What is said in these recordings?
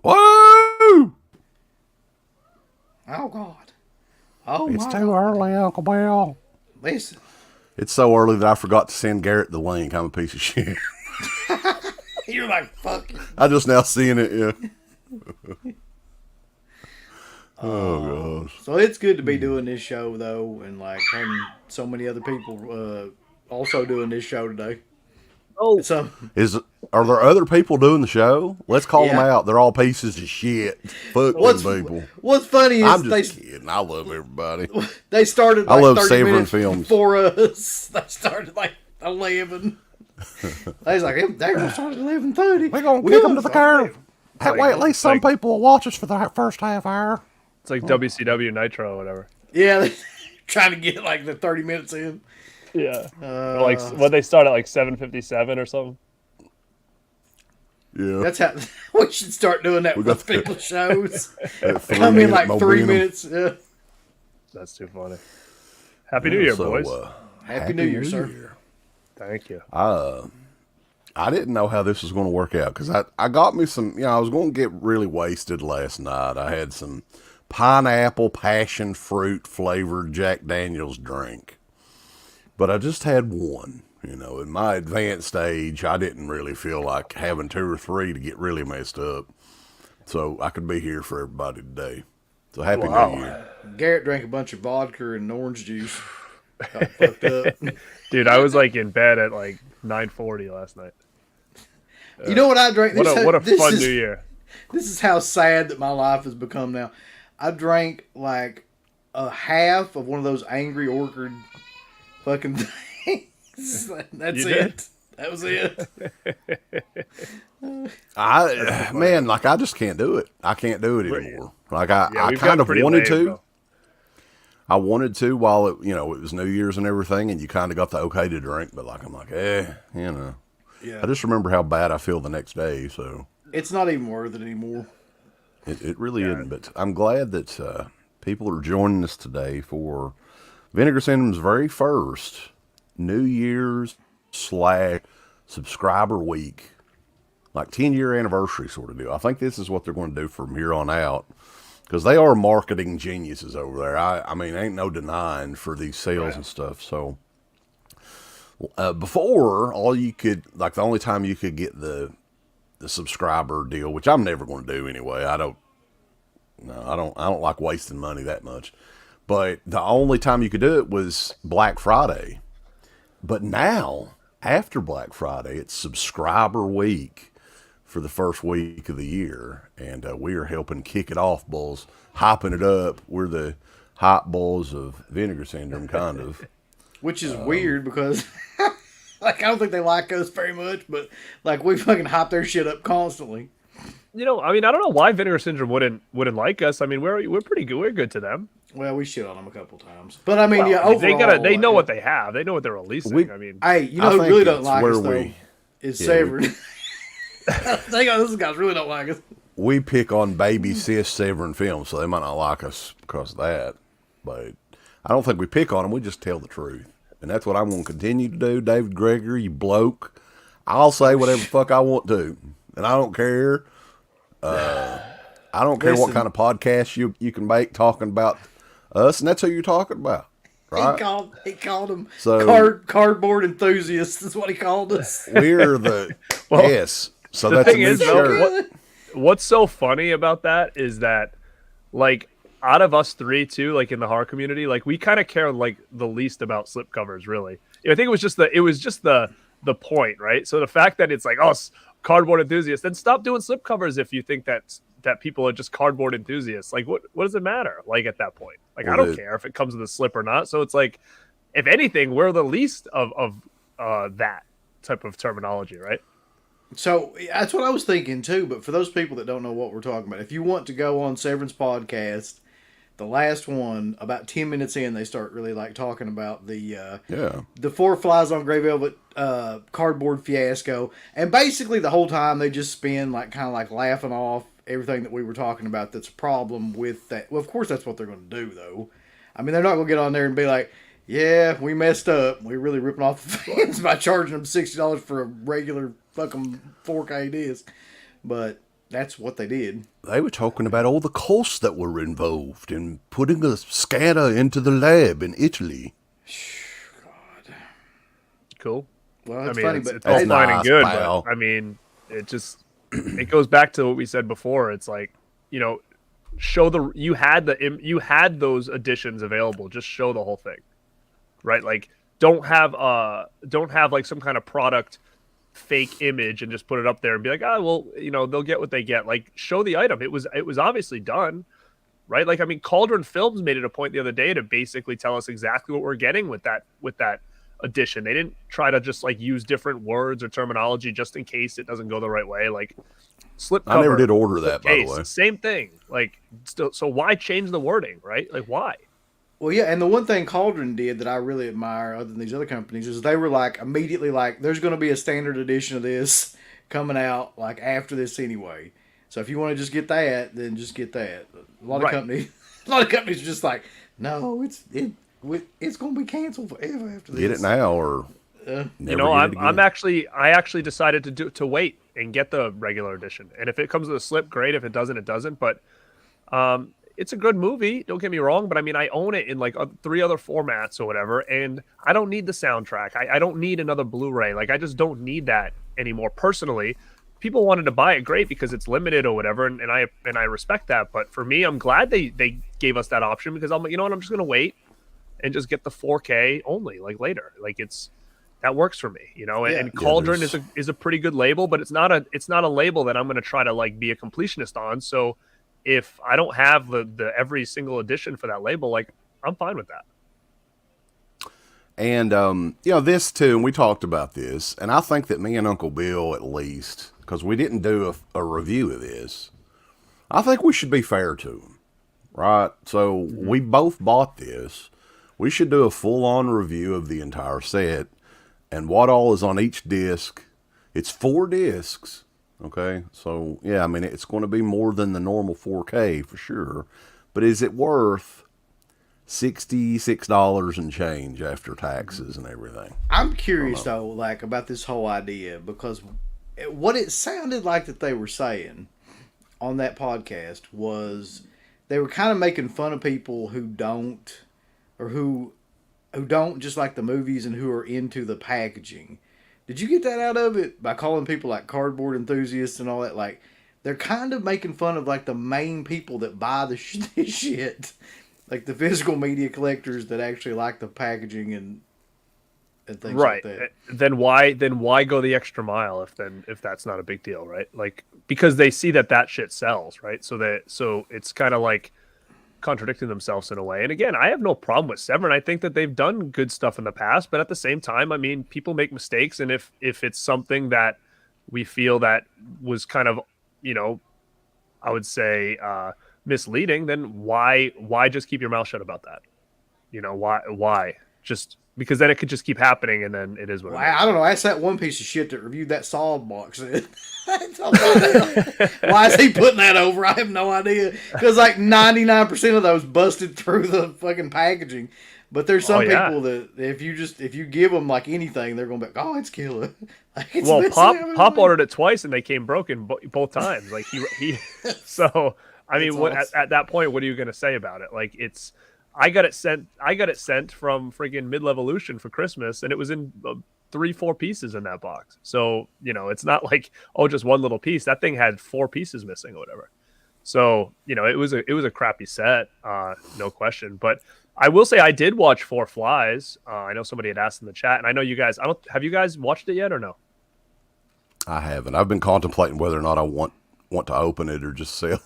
Whoa! Oh, God. Oh, It's my too God. early, Uncle Bill. Listen. It's so early that I forgot to send Garrett the link. I'm a piece of shit. You're like, fuck it. I just now seeing it, yeah. Oh, gosh. So it's good to be doing this show, though, and, like, having so many other people also doing this show today. Oh, So, Are there other people doing the show? Let's call them Yeah. out. They're all pieces of shit. Fuck what's them people. what's funny is I'm just kidding. I love everybody. they started I like love 30 savoring minutes films. before us. They started like 11. They was like, they're going to start at 11:30. We're going to kick them to the curb. That way, at least some like- people will watch us for the first half hour. it's like WCW Nitro or whatever. Yeah, they're trying to get like the 30 minutes in. Yeah. Like what they start at like 7:57 or something. Yeah. That's how we should start doing that got with the- people's shows. That Come in 3-minute like 3 momentum. minutes. Yeah. That's too funny. Happy New Year, So, boys. Happy New Year, sir. Thank you. I didn't know how this was going to work out because I got me some, I was going to get really wasted last night. I had some pineapple passion fruit flavored Jack Daniels drink, but I just had one. In my advanced age, I didn't really feel like having 2 or 3 to get really messed up. So I could be here for everybody today. So happy New Year. Garrett drank a bunch of vodka and orange juice. Got fucked up. Dude, I was like in bed at like 9:40 last night. You know what I drank? What a This fun is- New Year. This is how sad that my life has become now. I drank like a half of one of those Angry Orchard fucking things. That's You it. did? That was it. I just can't do it. I can't do it anymore. Like I we've kind got of pretty wanted lame, to. though. I wanted to while it was New Year's and everything, and you kind of got the okay to drink, but I'm like, Yeah. I just remember how bad I feel the next day, so It's not even worth it anymore. it really isn't. But I'm glad that people are joining us today for Vinegar Syndrome's very first New Year's / subscriber week, like 10-year anniversary sort of deal. I think this is what they're going to do from here on out. Because they are marketing geniuses over there. I mean, ain't no denying for these sales and stuff. So, before, the only time you could get the subscriber deal, which I'm never going to do anyway. I don't like wasting money that much. But the only time you could do it was Black Friday. But now, after Black Friday, it's subscriber week for the first week of the year, and we are helping kick it off, bulls, hyping it up. We're the hype bulls of Vinegar Syndrome, kind of. Which is weird because, like, I don't think they like us very much, but, like, we fucking hype their shit up constantly. I don't know why Vinegar Syndrome wouldn't like us. I mean, we're pretty good. We're good to them. Well, we shit on them a couple times. But, I mean, overall. They know what they have. They know what they're releasing. Hey, you know who really don't like us, though? we is yeah, Severin. These guys really don't like us. We pick on baby cis Severin films, so they might not like us because of that. But I don't think we pick on them. We just tell the truth. And that's what I'm going to continue to do. David Gregory, you bloke. I'll say whatever the fuck I want to. And I don't care. I don't care what Listen. kind of podcast you can make talking about us. And that's who you're talking about. Right? He called them So- cardboard enthusiasts. Is what he called us. We're the... Well, yes. So the that's a thing new is, though, shirt. what's so funny about that is that, like, out of us three too, like in the horror community, like we kind of care like the least about slipcovers, really. I think it was just the point, right? So the fact that it's like, oh, cardboard enthusiasts, then stop doing slipcovers if you think that people are just cardboard enthusiasts. Like, what does it matter? Like at that point, like Well, I don't care if it comes with a slip or not. So it's like, if anything, we're the least of that type of terminology, right? So that's what I was thinking too. But for those people that don't know what we're talking about, if you want to go on Severin's podcast, the last one, about 10 minutes in, they start really like talking about Yeah. the Four Flies on Grey Velvet cardboard fiasco, and basically the whole time they just spend like kind of like laughing off everything that we were talking about. That's a problem with that. Well, of course that's what they're going to do, though. I mean, they're not going to get on there and be like, "Yeah, we messed up. We're really ripping off the fans by charging them $60 for a regular fucking 4K disc," but that's what they did. They were talking about all the costs that were involved in putting a scanner into the lab in Italy. Cool. Well, I it's mean, funny, it's but all That's fine nice, and good, pal. but I mean, it just it goes back to what we said before. It's like, you know, you had those additions available. Just show the whole thing, right? Like, don't have like some kind of product fake image and just put it up there and be like, ah, well, you know, they'll get what they get. Like, show the item. It was obviously done, right? Like, I mean, Cauldron Films made it a point the other day to basically tell us exactly what we're getting with that addition. They didn't try to just like use different words or terminology just in case it doesn't go the right way. Like, slip cover, I never did order that, by the case, way. same thing. Like, still, so why change the wording, right? Like, why? Well, yeah, and the one thing Cauldron did that I really admire, other than these other companies, is they were like immediately like, "There's going to be a standard edition of this coming out like after this anyway. So if you want to just get that, then just get that." A lot Right. of companies are just like, "No, it's going to be canceled forever after this." Get it now or Uh, never You know, get it again. I actually decided to wait and get the regular edition. And if it comes with a slip, great. If it doesn't, it doesn't. But it's a good movie. Don't get me wrong. But I mean, I own it in like 3 other formats or whatever, and I don't need the soundtrack. I don't need another Blu-ray. Like, I just don't need that anymore. Personally, people wanted to buy it, great, because it's limited or whatever, and I respect that. But for me, I'm glad they gave us that option, because I'm like, you know what, I'm just gonna wait and just get the 4K only, like, later. Like, that works for me, you know. And, Yeah. and Cauldron there's- is a pretty good label, but it's not a label that I'm going to try to like be a completionist on. So if I don't have the every single edition for that label, like, I'm fine with that. And, you know, this too, and we talked about this, and I think that me and Uncle Bill, at least, because we didn't do a review of this, I think we should be fair to them, right? So we both bought this. We should do a full-on review of the entire set and what all is on each disc. It's 4 discs, okay? So, yeah, I mean, it's going to be more than the normal 4K for sure. But is it worth $66 and change after taxes and everything? I'm curious though, like about this whole idea, because what it sounded like that they were saying on that podcast was they were kind of making fun of people who don't, or who don't just like the movies and who are into the packaging. Did you get that out of it by calling people like cardboard enthusiasts and all that? Like, they're kind of making fun of like the main people that buy the this shit, like the physical media collectors that actually like the packaging and things Right. like that. Then why go the extra mile if that's not a big deal, right? Like, because they see that shit sells, right? So it's kind of like contradicting themselves in a way. And again, I have no problem with Severn. I think that they've done good stuff in the past, but at the same time, I mean, people make mistakes, and if it's something that we feel that was kind of, you know, I would say misleading, then why just keep your mouth shut about that? You know, why just because then it could just keep happening, and then it is what Well, it is. I don't know. That's that one piece of shit that reviewed that Saw box. Why is he putting that over? I have no idea. Because like 99% of those busted through the fucking packaging. But there's some people that if you give them like anything, they're gonna be like, oh, it's killer. Like, it's Well, Pop ordered it twice and they came broken both times. Like he so I mean, what awesome. at that point, what are you gonna say about it? Like I got it sent from friggin' Mid-Levolution for Christmas, and it was in 3-4 pieces in that box. So it's not like just one little piece. That thing had 4 pieces missing or whatever. So it was a crappy set, no question. But I will say I did watch Four Flies. I know somebody had asked in the chat, and I know you guys. Have you guys watched it yet or no? I haven't. I've been contemplating whether or not I want to open it or just sell it.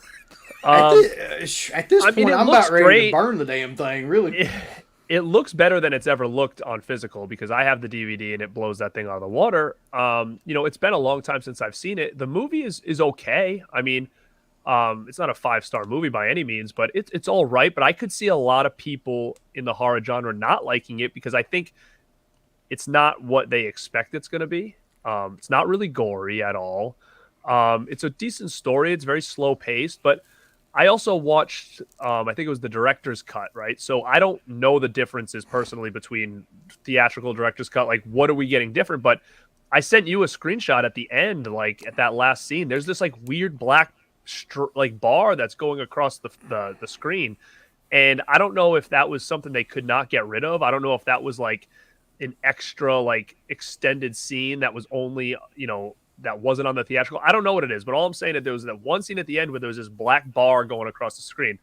At this point, I'm about ready to burn the damn thing. Really, it looks better than it's ever looked on physical because I have the DVD and it blows that thing out of the water. It's been a long time since I've seen it. The movie is okay. I mean, it's not a 5-star movie by any means, but it's all right. But I could see a lot of people in the horror genre not liking it because I think it's not what they expect it's going to be. It's not really gory at all. It's a decent story. It's very slow paced, but I also watched, I think it was the director's cut, right? So I don't know the differences personally between theatrical director's cut. Like, what are we getting different? But I sent you a screenshot at the end, like at that last scene. There's this like weird black bar that's going across the screen. And I don't know if that was something they could not get rid of. I don't know if that was like an extra like extended scene that was only, that wasn't on the theatrical. I don't know what it is, but all I'm saying is there was that one scene at the end where there was this black bar going across the screen.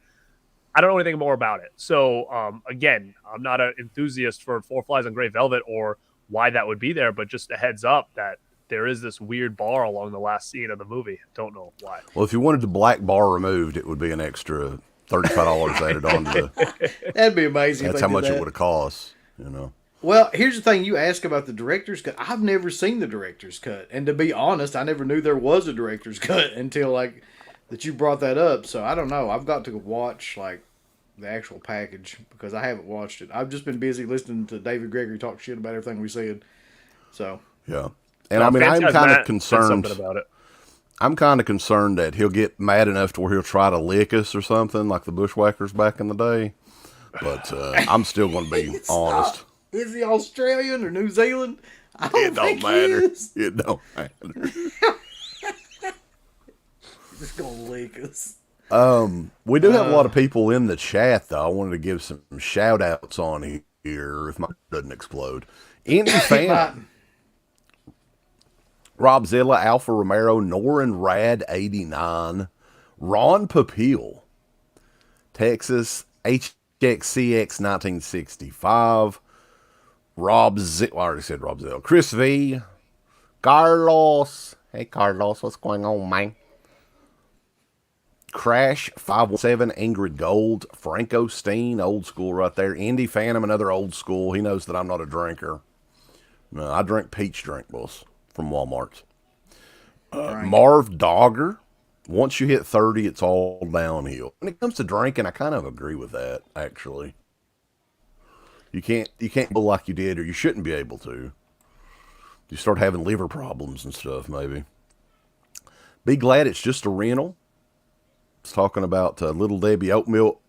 I don't know anything more about it. So again, I'm not an enthusiast for Four Flies on Grey Velvet or why that would be there, but just a heads up that there is this weird bar along the last scene of the movie. Don't know why. Well, if you wanted the black bar removed, it would be an extra $35 added on to the. That'd be amazing. That's how much it would have cost. Well, here's the thing. You ask about the director's cut. I've never seen the director's cut. And to be honest, I never knew there was a director's cut until, like, that you brought that up. So, I don't know. I've got to watch, like, the actual package because I haven't watched it. I've just been busy listening to David Gregory talk shit about everything we said. So. Yeah. And, I mean, I'm kind of concerned. About it. I'm kind of concerned that he'll get mad enough to where he'll try to lick us or something like the Bushwhackers back in the day. But I'm still going to be honest. Is he Australian or New Zealand? It don't matter. It don't matter. Just gonna leak us. We do have a lot of people in the chat, though. I wanted to give some shout outs on here if my doesn't explode. Andy Fan, Rob Zilla, Alpha Romero, Norin Rad 89, Ron Papil, Texas, HXCX 1965. I already said Rob Zell. Chris V. Carlos. Hey, Carlos. What's going on, man? Crash 517. Ingrid Gold. Franco Steen. Old school right there. Indy Phantom. Another old school. He knows that I'm not a drinker. No, I drink peach drink, boss, from Walmart. Marv Dogger. Once you hit 30, it's all downhill. When it comes to drinking, I kind of agree with that, actually. You can't go like you did, or you shouldn't be able to. You start having liver problems and stuff, maybe. Be glad it's just a rental. It's talking about Little Debbie oatmeal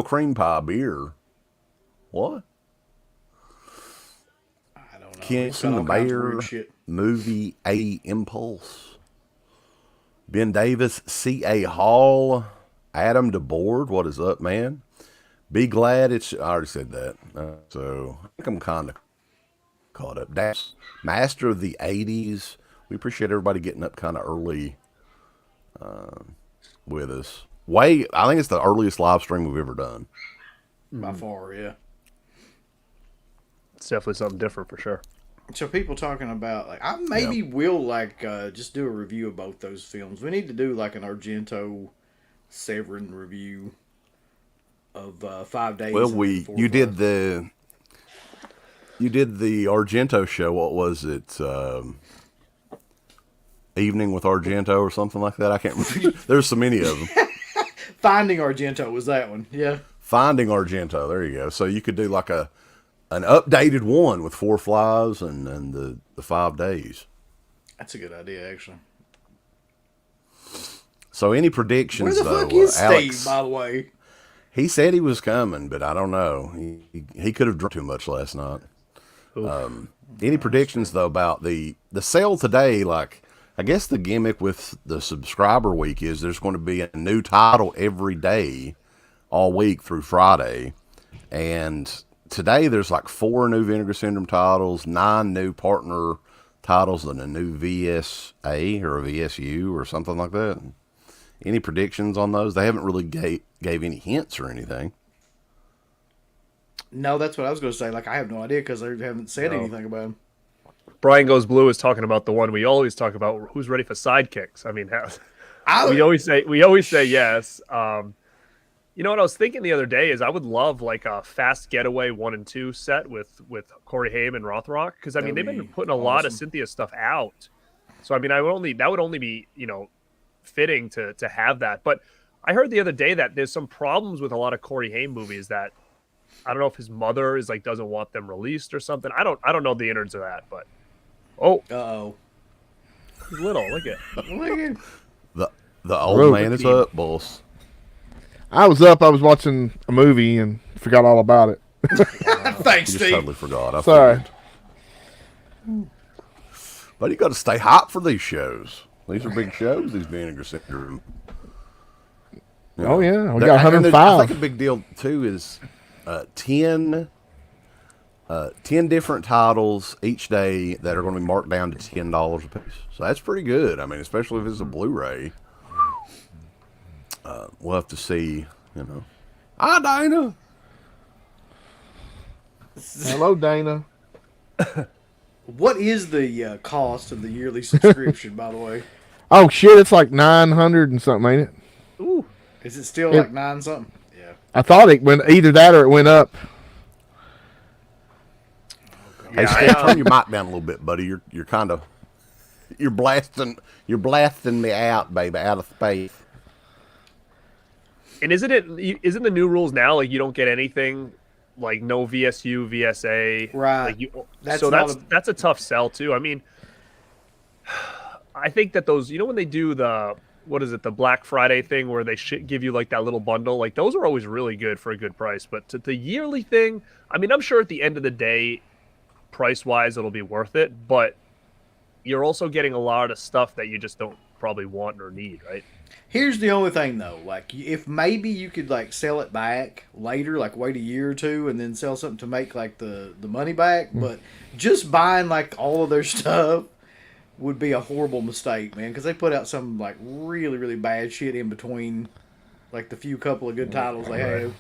cream pie beer. What? I don't know. Kenson the Bear movie A Impulse. Ben Davis, C.A. Hall, Adam DeBoard. What is up, man? Be glad it's. I already said that. So I think I'm kind of caught up. That's Master of the 80s. We appreciate everybody getting up kind of early with us. I think it's the earliest live stream we've ever done. By far, yeah. It's definitely something different for sure. So people talking about, like, I maybe will, like, just do a review of both those films. We need to do, like, an Argento Severin review of 5 days. Well, you did the Argento show. What was it? Evening with Argento or something like that. I can't remember. There's so many of them. Finding Argento was that one. Yeah. Finding Argento. There you go. So you could do like a an updated one with 4 flies and the 5 days. That's a good idea, actually. So any predictions? Where the though, fuck is Alex, Steve, by the way? He said he was coming, but I don't know. He could have drunk too much last night. Any predictions though about the sale today? Like, I guess the gimmick with the subscriber week is there's going to be a new title every day, all week through Friday, and today there's like 4 new Vinegar Syndrome titles, 9 new partner titles, and a new VSA or a VSU or something like that. Any predictions on those? They haven't really gave any hints or anything. No, that's what I was going to say. Like, I have no idea because they haven't said anything about him. Brian Goes Blue is talking about the one we always talk about. Who's ready for sidekicks? I mean, we always say yes. You know what I was thinking the other day is I would love like a Fast Getaway 1 and 2 set with Corey Haim and Rothrock, because I mean they've been putting a lot of Cynthia stuff out. So I mean that would only be fitting to have that. But I heard the other day that there's some problems with a lot of Corey Haim movies that I don't know if his mother is like doesn't want them released or something. I don't know the innards of that, but he's little. Look at the old man is up, boss. I was up. I was watching a movie and forgot all about it. Thanks, You Steve. totally forgot. I Sorry. figured. But you got to stay hot for these shows. These are big shows. These Vinegar Syndrome. Oh yeah, we There- got and 105. I think a big deal too is 10 different titles each day that are going to be marked down to $10 a piece. So that's pretty good. I mean, especially if it's a Blu-ray. We'll have to see. Hi, Dana. Hello, Dana. What is the cost of the yearly subscription, by the way? Oh shit, it's like 900 and something, ain't it? Ooh. Is it still like 9 something? Yeah. I thought it went either that or it went up. Hey, Steve, turn your mic down a little bit, buddy. You're kind of you're blasting me out, baby, out of space. And isn't the new rules now like you don't get anything, like no VSU, VSA, Right. Like that's a tough sell too. I mean, I think that those, when they do the Black Friday thing where they give you like that little bundle, like those are always really good for a good price. But to the yearly thing, I mean, I'm sure at the end of the day, price wise, it'll be worth it. But you're also getting a lot of stuff that you just don't probably want or need, right? Here's the only thing though, like if maybe you could like sell it back later, like wait a year or two and then sell something to make like the money back, but just buying like all of their stuff would be a horrible mistake, man, because they put out some like really, really bad shit in between like the few couple of good titles they have.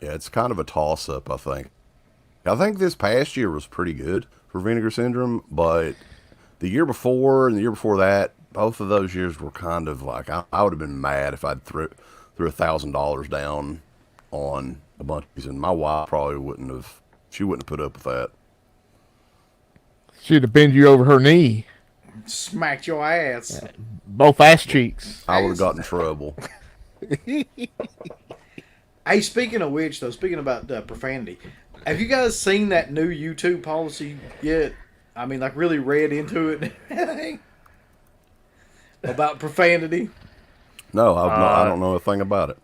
Yeah, it's kind of a toss-up, I think. I think this past year was pretty good for Vinegar Syndrome, but the year before and the year before that, both of those years were kind of like, I would have been mad if I'd threw $1,000 down on a bunch of these, and my wife probably wouldn't have put up with that. She'd have bent you over her knee. Smacked your ass. Both ass cheeks. I would have gotten in trouble. Hey, speaking of which, though, speaking about profanity, have you guys seen that new YouTube policy yet? I mean, like, really read into it about profanity? No, I don't know a thing about it.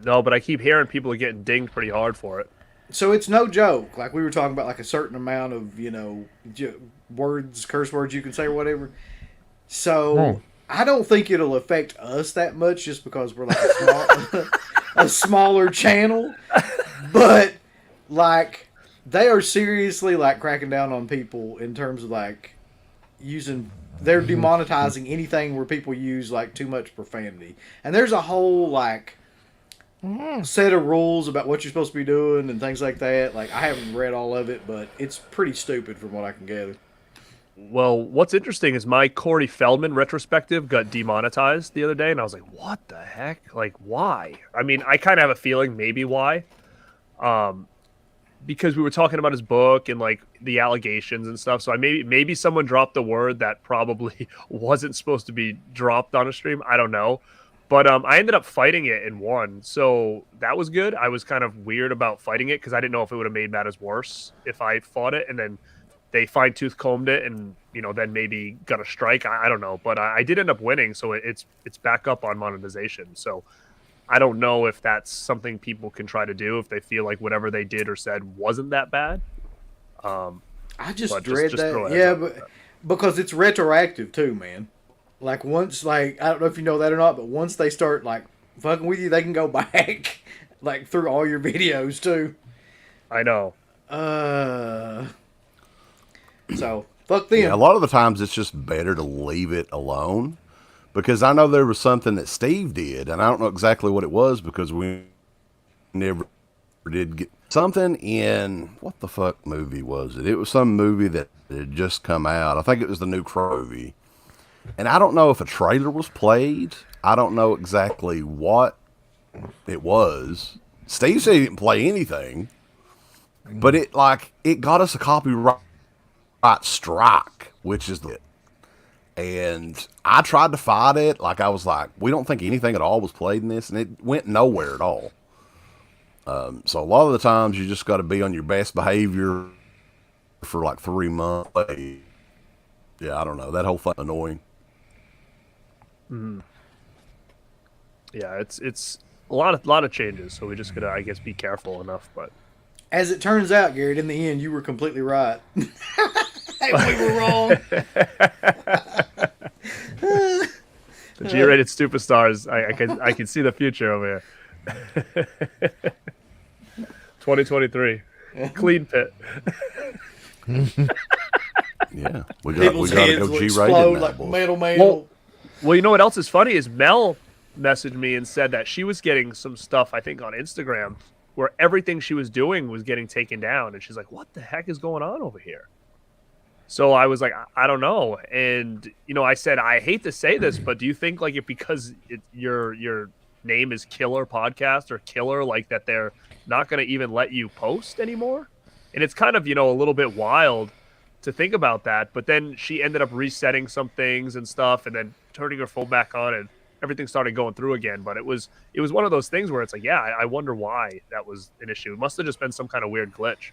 No, but I keep hearing people are getting dinged pretty hard for it. So it's no joke. Like, we were talking about, like, a certain amount of, curse words you can say or whatever. So I don't think it'll affect us that much just because we're, like, a smaller channel. But, like, they are seriously, like, cracking down on people in terms of, like, they're demonetizing anything where people use, like, too much profanity. And there's a whole, like, set of rules about what you're supposed to be doing and things like that. Like, I haven't read all of it, but it's pretty stupid from what I can gather. Well, what's interesting is my Corey Feldman retrospective got demonetized the other day, and I was like, what the heck? Like, why? I mean, I kind of have a feeling maybe why. Because we were talking about his book and, like, the allegations and stuff, so maybe someone dropped a word that probably wasn't supposed to be dropped on a stream. I don't know. But I ended up fighting it and won, so that was good. I was kind of weird about fighting it because I didn't know if it would have made matters worse if I fought it and then they fine tooth combed it and then maybe got a strike. I don't know, but I did end up winning, so it's back up on monetization. So I don't know if that's something people can try to do if they feel like whatever they did or said wasn't that bad. I just But dread just throw a that. heads Yeah, up. but because it's retroactive too, man. Like once, like I don't know if you know that or not, but once they start like fucking with you, they can go back like through all your videos too. I know. So fuck them. Yeah, a lot of the times it's just better to leave it alone. Because I know there was something that Steve did, and I don't know exactly what it was because we never did get something in what the fuck movie was it? It was some movie that had just come out. I think it was the new Crow movie. And I don't know if a trailer was played. I don't know exactly what it was. Steve said he didn't play anything. But it got us a copyright strike, which is it. And I tried to fight it. Like, I was like, we don't think anything at all was played in this. And it went nowhere at all. So a lot of the times you just got to be on your best behavior for like 3 months. Yeah, I don't know. That whole thing annoying. Mm-hmm. Yeah, it's a lot of changes. So we just gotta, I guess, be careful enough. But As it turns out, Garrett, in the end, you were completely right. We were wrong. the G-rated superstars, I can see the future over here. 2023, clean pit. Yeah, we People's got to heads go will G-rated explode now, like boys. metal man. Well, you know what else is funny is Mel messaged me and said that she was getting some stuff, I think, on Instagram where everything she was doing was getting taken down, and she's like, "What the heck is going on over here?" So I was like, I don't know. And, I said, I hate to say this, but do you think like because your name is Killer Podcast or Killer, like that they're not going to even let you post anymore? And it's kind of, a little bit wild to think about that. But then she ended up resetting some things and stuff and then turning her phone back on and everything started going through again. But it was one of those things where it's like, yeah, I wonder why that was an issue. It must have just been some kind of weird glitch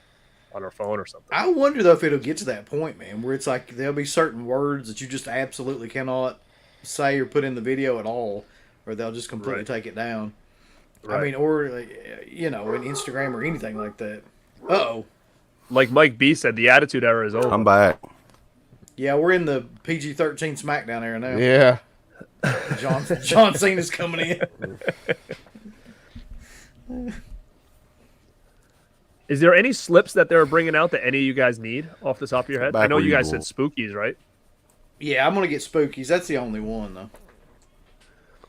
on her phone or something. I wonder though if it'll get to that point, man, where it's like there'll be certain words that you just absolutely cannot say or put in the video at all, or they'll just completely Right. take it down. Right. I mean, or in Instagram or anything like that. Uh-oh. Like Mike B said, the attitude era is over. I'm back. Yeah, we're in the PG-13 SmackDown era now. Yeah. John Cena's coming in. Is there any slips that they're bringing out that any of you guys need off the top of your head? Back I know where you you guys said belong. spookies, right? Yeah, I'm gonna get Spookies. That's the only one though.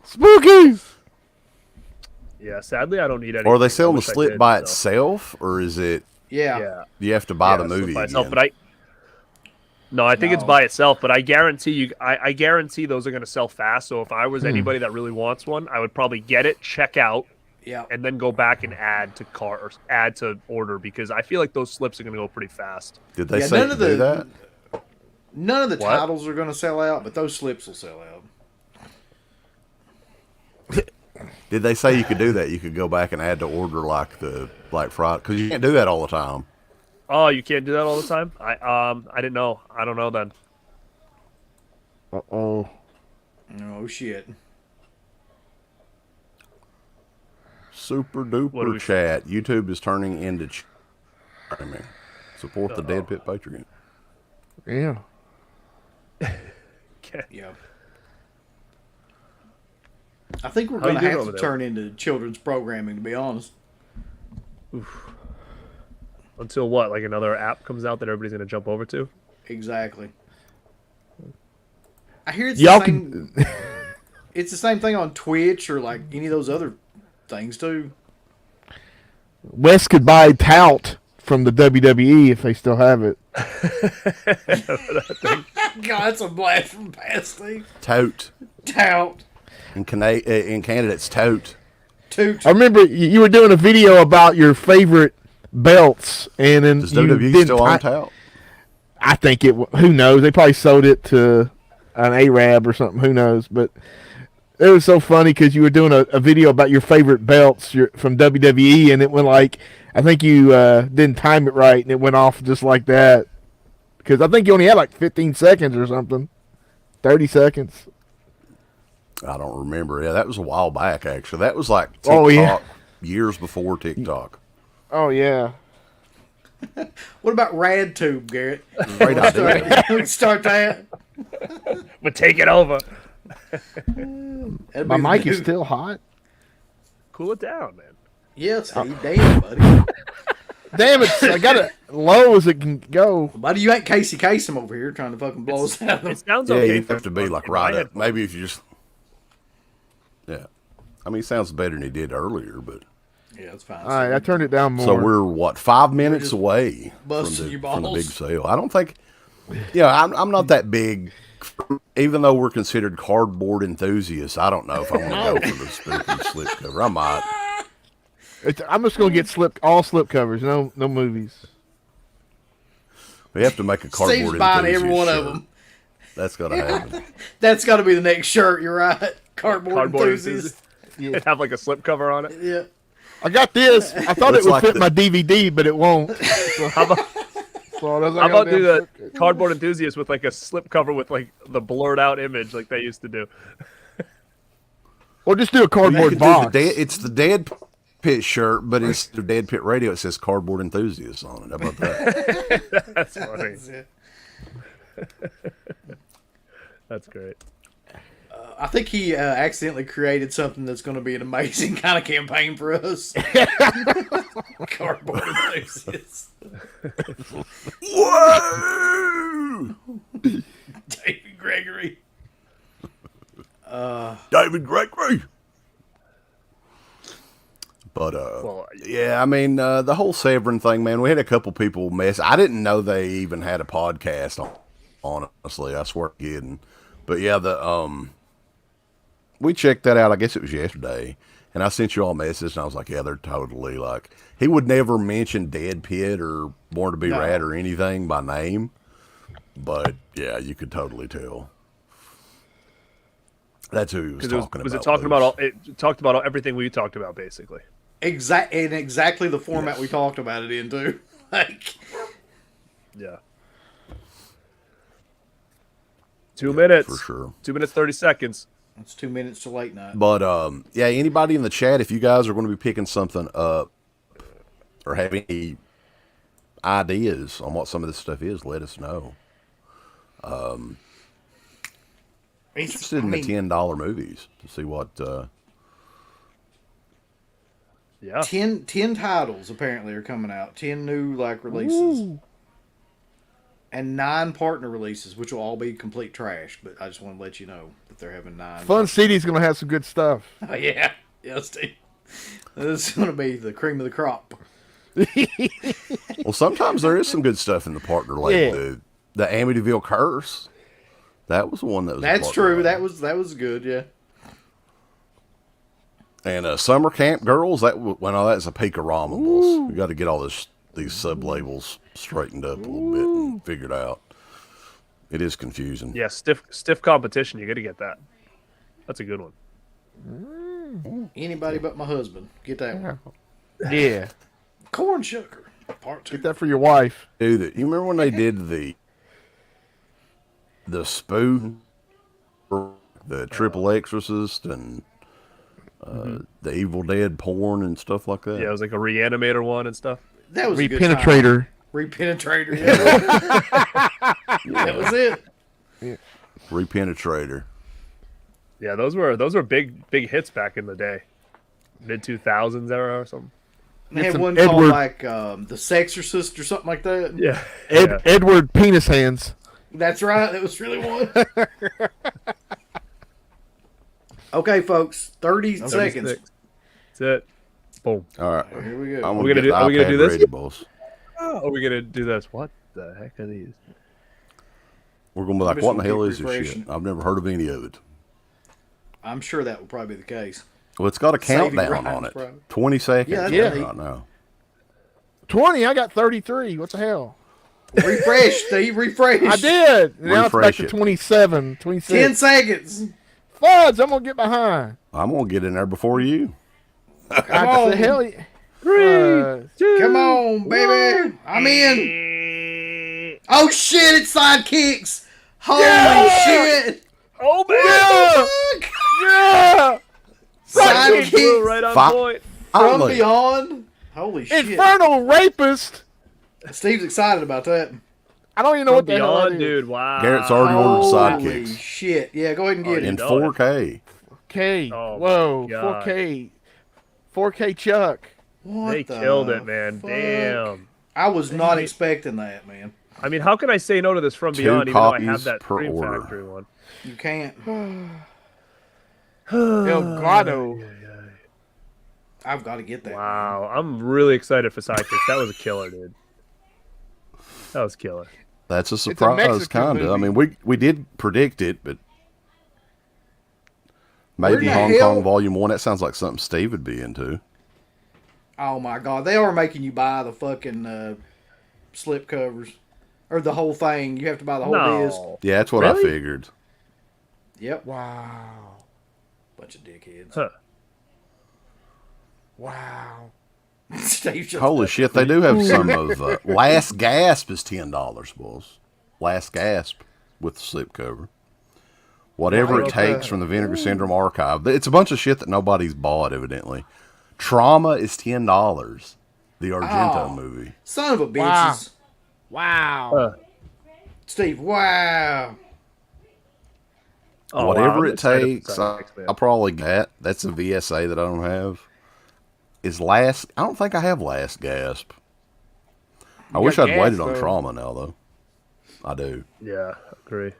Spookies! Yeah, sadly, I don't need any. Or are they selling the wish I slip did, by so. itself, or is it Yeah. Yeah. you have to buy Yeah, the slip movie by again? itself, but I think it's No. by itself, but I guarantee you, I guarantee those are going to sell fast. So if I was anybody that really wants one, I would probably get it, check out, Yeah. and then go back and add to cart or add to order because I feel like those slips are going to go pretty fast. Did they Yeah, say none to of do the- that? None of the What? titles are gonna sell out, but those slips will sell out. Did they say you could do that? You could go back and add to order like the Black Friday because you can't do that all the time. Oh, you can't do that all the time? I didn't know. I don't know then. Uh-oh. Oh shit. Super What do duper we- chat. YouTube is turning into streaming. Support the Dead Pit Patreon. Yeah. Okay. Yeah. I think we're How you gonna doing have over to there? turn into children's programming, to be honest. Until what? Like another app comes out that everybody's going to jump over to? Exactly. I hear it's Y'all the same. It's the same thing on Twitch or like any of those other things too. Wes could buy Tout from the WWE if they still have it. God, that's a blast from the past, Steve. Tote. Tout. In Canada, it's tote. Toot. I remember you were doing a video about your favorite belts, and then Does you WWE didn't- still own tout? I think it. Who knows? They probably sold it to an Arab or something. Who knows? But It was so funny because you were doing a video about your favorite belts from WWE, and it went like, I think you didn't time it right, and it went off just like that. Because I think you only had like 15 seconds or something. 30 seconds. I don't remember. Yeah, that was a while back, actually. That was like TikTok, Oh, yeah. years before TikTok. Oh, yeah. What about RadTube, Garrett? Great idea. We can start that. But take it over. That'd My be the mic is new- still hot. Cool it down, man. Yeah, Steve. Damn, buddy. Damn it. I got it low as it can go. Buddy, you ain't Casey Kasem over here trying to fucking blow us out. It sounds Yeah, okay. you'd have to be like in my right head. up. Maybe if you just. Yeah. I mean, it sounds better than he did earlier, but. Yeah, it's fine. All right, I turned it down more. So we're, what, 5 minutes just away busting your from the balls. big sale. I don't think. I'm not that big. Even though we're considered cardboard enthusiasts, I don't know if I want to go for the spooky slipcover. I might. I'm just going to get all slip covers, no movies. We have to make a cardboard Steve's buying enthusiast every one shirt. of them. That's got to happen. That's got to be the next shirt. You're right. Cardboard enthusiast. It have like a slip cover on it. Yeah. I got this. I thought it Looks would like fit the- my DVD, but it won't. How about So that's how about do the cardboard enthusiast with like a slip cover with like the blurred out image like they used to do? Or just do a You cardboard could do box. it's the Dead Pit shirt, but it's the Dead Pit Radio. It says cardboard enthusiast on it. How about that? That's funny. That's it. That's great. I think he accidentally created something that's going to be an amazing kind of campaign for us. Cardboard enthusiast. Whoa! David Gregory. David Gregory. But Well, yeah, I mean the whole Severin thing, man. We had a couple people mess. I didn't know they even had a podcast on. Honestly, I swear to kidding. But yeah, we checked that out. I guess it was yesterday, and I sent you all a message, and I was like, yeah, they're totally like. He would never mention Dead Pit or Born to Be No. Rad or anything by name, but yeah, you could totally tell. That's who he was Because talking was about. it talking about Luce. all? It talked about everything we talked about basically. Exactly the format we talked about it in, too. Like, Yeah. 2 minutes. For sure. 2 minutes 30 seconds. it's 2 minutes to late night. But yeah, anybody in the chat, if you guys are going to be picking something up or have any ideas on what some of this stuff is, let us know. Interested in the $10 movies to see what. Yeah. 10 titles apparently are coming out. 10 new releases. Ooh. And 9 partner releases, which will all be complete trash. But I just want to let you know that they're having 9. Fun City's going to have some good stuff. Oh, yeah. Yeah, Steve. This is going to be the cream of the crop. Well, sometimes there is some good stuff in the partner label. Yeah. The Amityville Curse. That was the one that was. a That's partner true. label. That was good, yeah. And Summer Camp Girls. That's a peak of ramen balls. We got to get all these sub labels straightened up a little bit and figured out. It is confusing. Yeah, stiff competition. You got to get that. That's a good one. Anybody but my husband. Get that one. Yeah. Corn sugar. Part 2. Get that for your wife. Dude, you remember when they did the spoon, the Triple Exorcist, and the Evil Dead porn and stuff like that? Yeah, it was like a reanimator one and stuff. That was a good time. Repenetrator. Repenetrator, yeah. That was it. Repenetrator. Yeah, those were big hits back in the day, mid 2000s era or something. They had some one Edward- called The Sexorcist or something like that. Yeah, Edward Penis Hands. That's right. That was really one. Okay, folks. 30 seconds. That's it. Boom. All right. Here we go. I'm we gonna gonna get do- the are we gonna iPad do this? ready, boss. Are we gonna do this? What the heck are these? We're gonna be like, just what in the gonna hell keep is this refreshing. shit? I've never heard of any of it. I'm sure that will probably be the case. Well, it's got a Saving countdown rhymes, on it. bro. 20 seconds. Yeah, that's neat. right now. 20. I got 33. What the hell? Refresh, Steve. Refresh. I did. Now it's back Refresh to it. 27, 26. 10 seconds. Fudge, I'm gonna get behind. I'm gonna get in there before you. Come on. Hell yeah. 3, 2, Come on, baby. I'm in. Oh shit! It's sidekicks. Holy shit! Oh man! Yeah. Sidekick Sidekick blue right on Fi- point. from Finally. beyond. Holy shit! Infernal rapist. Steve's excited about that. I don't even know From what the hell that beyond, is. dude. Wow. Garrett's already ordered Holy sidekicks shit! Yeah, go ahead and get you in it. know it. 4K. K. Oh, Whoa. my God. 4K. 4K Chuck. What They the killed it, man. fuck? Damn. I was not expecting that, man. I mean, how can I say no to this From 2 Beyond, even though I have copies that per Dream order. Factory one? You can't. El Grotto. I've got to get that. Wow. I'm really excited for Sidekicks. That was a killer, dude. That was killer. That's a surprise, Mexican kind of. I movie. mean, we did predict it, but maybe the Hong hell- Kong Volume 1, that sounds like something Steve would be into. Oh my god, they are making you buy the fucking slip covers or the whole thing. You have to buy the whole disc. No. Yeah, that's what I Really? figured. Yep, Wow. bunch of dickheads. Huh. Wow. Steve just Holy shit, they do have some of Last Gasp is $10, boys. Last Gasp with the slipcover. Whatever it Okay. takes from the Vinegar Syndrome archive. It's a bunch of shit that nobody's bought, evidently. Trauma is $10. The Argento Oh. movie. son of a Wow. bitches. Wow. Steve, wow. Oh, Whatever wow. I'm it excited for takes, Sidekicks, man. I'll probably get. That's a VSA that I don't have. I don't think I have Last Gasp. I wish got I'd waited Gasp, on though. Trauma now, though. I do. Yeah, agree.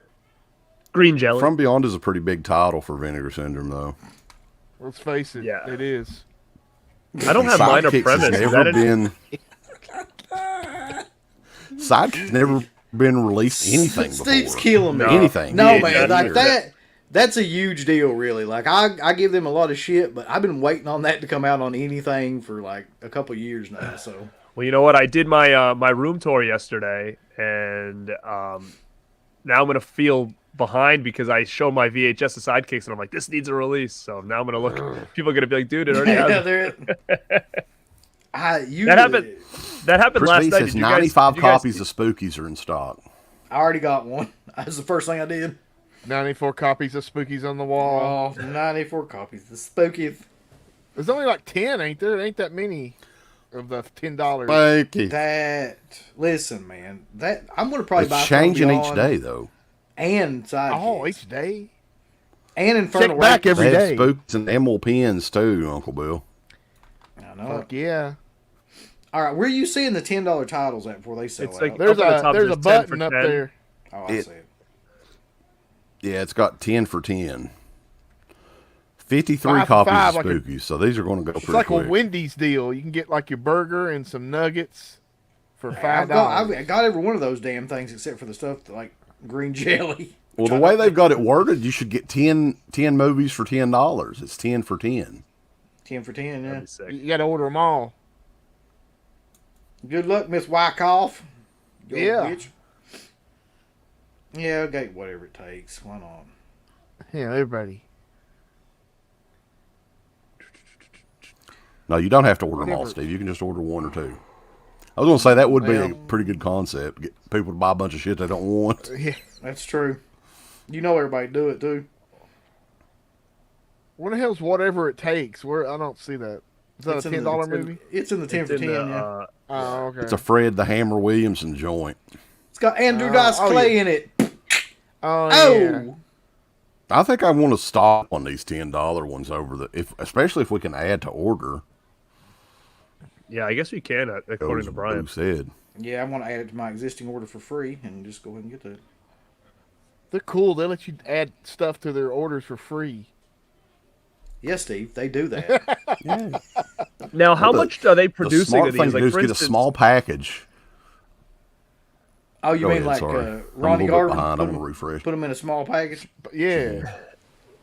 Green Jelly. From Beyond is a pretty big title for Vinegar Syndrome, though. Let's face it. Yeah. It is. I don't have minor Sidekicks premise. has Is never that an- been. Sidekick's never been released anything before. Steve's killing me. No. Anything. No, Yeah, man, that's like true. that. That's a huge deal, really. Like I give them a lot of shit, but I've been waiting on that to come out on anything for like a couple years now. So Well, you know what? I did my my room tour yesterday, and now I'm gonna feel behind because I showed my VHS of Sidekicks, and I'm like, this needs a release. So now I'm gonna look. People are gonna be like, dude, it already yeah, has. they're. That happened. That happened Chris last B night. says Did you guys- 95 did you guys- copies of Spookies are in stock. I already got one. That's the first thing I did. 94 copies of Spookies on the wall. Oh, 94 copies. The spooky. There's only like 10, ain't there? There ain't that many of the $10. Spooky. That listen, man. That I'm gonna probably buy It's From changing each Beyond day, though. and Sidekicks. Oh, each day? and Infernal Check back Rapist. every They have day. Spooks and Emerald pens, too, Uncle Bill. I know. Fuck yeah. All right, where are you seeing the $10 titles at before they sell It's out? like- There's Up at the a top, there's a there's 10 button for up 10. there. Oh, I It- see it. Yeah, it's got 10 for 10. 53 5 for copies 5, of like a- Spookies, so these are going to go It's pretty like quick. a Wendy's deal. You can get like your burger and some nuggets for $5. I've got every one of those damn things except for the stuff that, like green jelly. Well, the way they've got it worded, you should get 10 movies for $10. It's 10 for 10. 10 for 10, yeah. That'd be sick. You got to order them all. Good luck, Miss Wyckoff. You old Yeah. bitch. Yeah, okay, whatever it takes. Why not? Yeah, everybody. No, you don't have to order them all, Whatever. Steve. You can just order one or two. I was going to say that would be Well- a pretty good concept. Get people to buy a bunch of shit they don't want. Yeah. That's true. You know everybody do it, too. What the hell's whatever it takes? Where I don't see that. Is that It's a in the- $10 it's in- movie? It's in the 10 It's for in 10, the, yeah. Oh, okay. It's a Fred the Hammer Williamson joint. It's got Andrew Dice oh, Clay yeah. in it. oh, Oh! yeah. I think I want to stop on these $10 ones especially if we can add to order. Yeah, I guess we can, according to Brian. Who said? Yeah, I want to add it to my existing order for free and just go ahead and get that. They're cool. They let you add stuff to their orders for free. Yes, Steve, they do that. Yeah. Now, how The- much are they The producing smart of thing these? to Like, do is for get a instance, small package. Oh, you Go mean ahead, like sorry. I'm a Ronnie little bit Garvin? behind. Put I'm him, gonna refresh. put 'em in a small package. But yeah.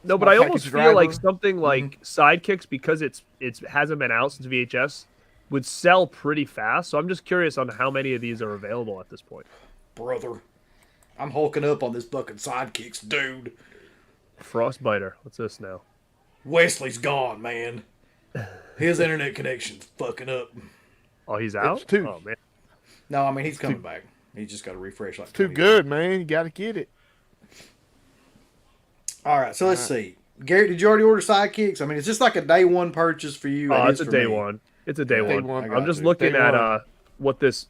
No, but Small I almost package feel like driver. something like Sidekicks, because it hasn't been out since VHS, would sell pretty fast. So I'm just curious on how many of these are available at this point. Brother, I'm hulking up on this fucking Sidekicks, dude. Frostbiter. What's this now? Wesley's gone, man. His internet connection's fucking up. Oh, he's out? too- Oh, man. No, I mean he's coming back. He's just got to refresh like Too 20 good, man. You got to get it. All right, so let's see. Garrett, did you already order sidekicks? I mean, it's just like a day one purchase for you. Oh, It it's is a for day me. one. It's a day Day one. one. I'm just Day looking at one. what this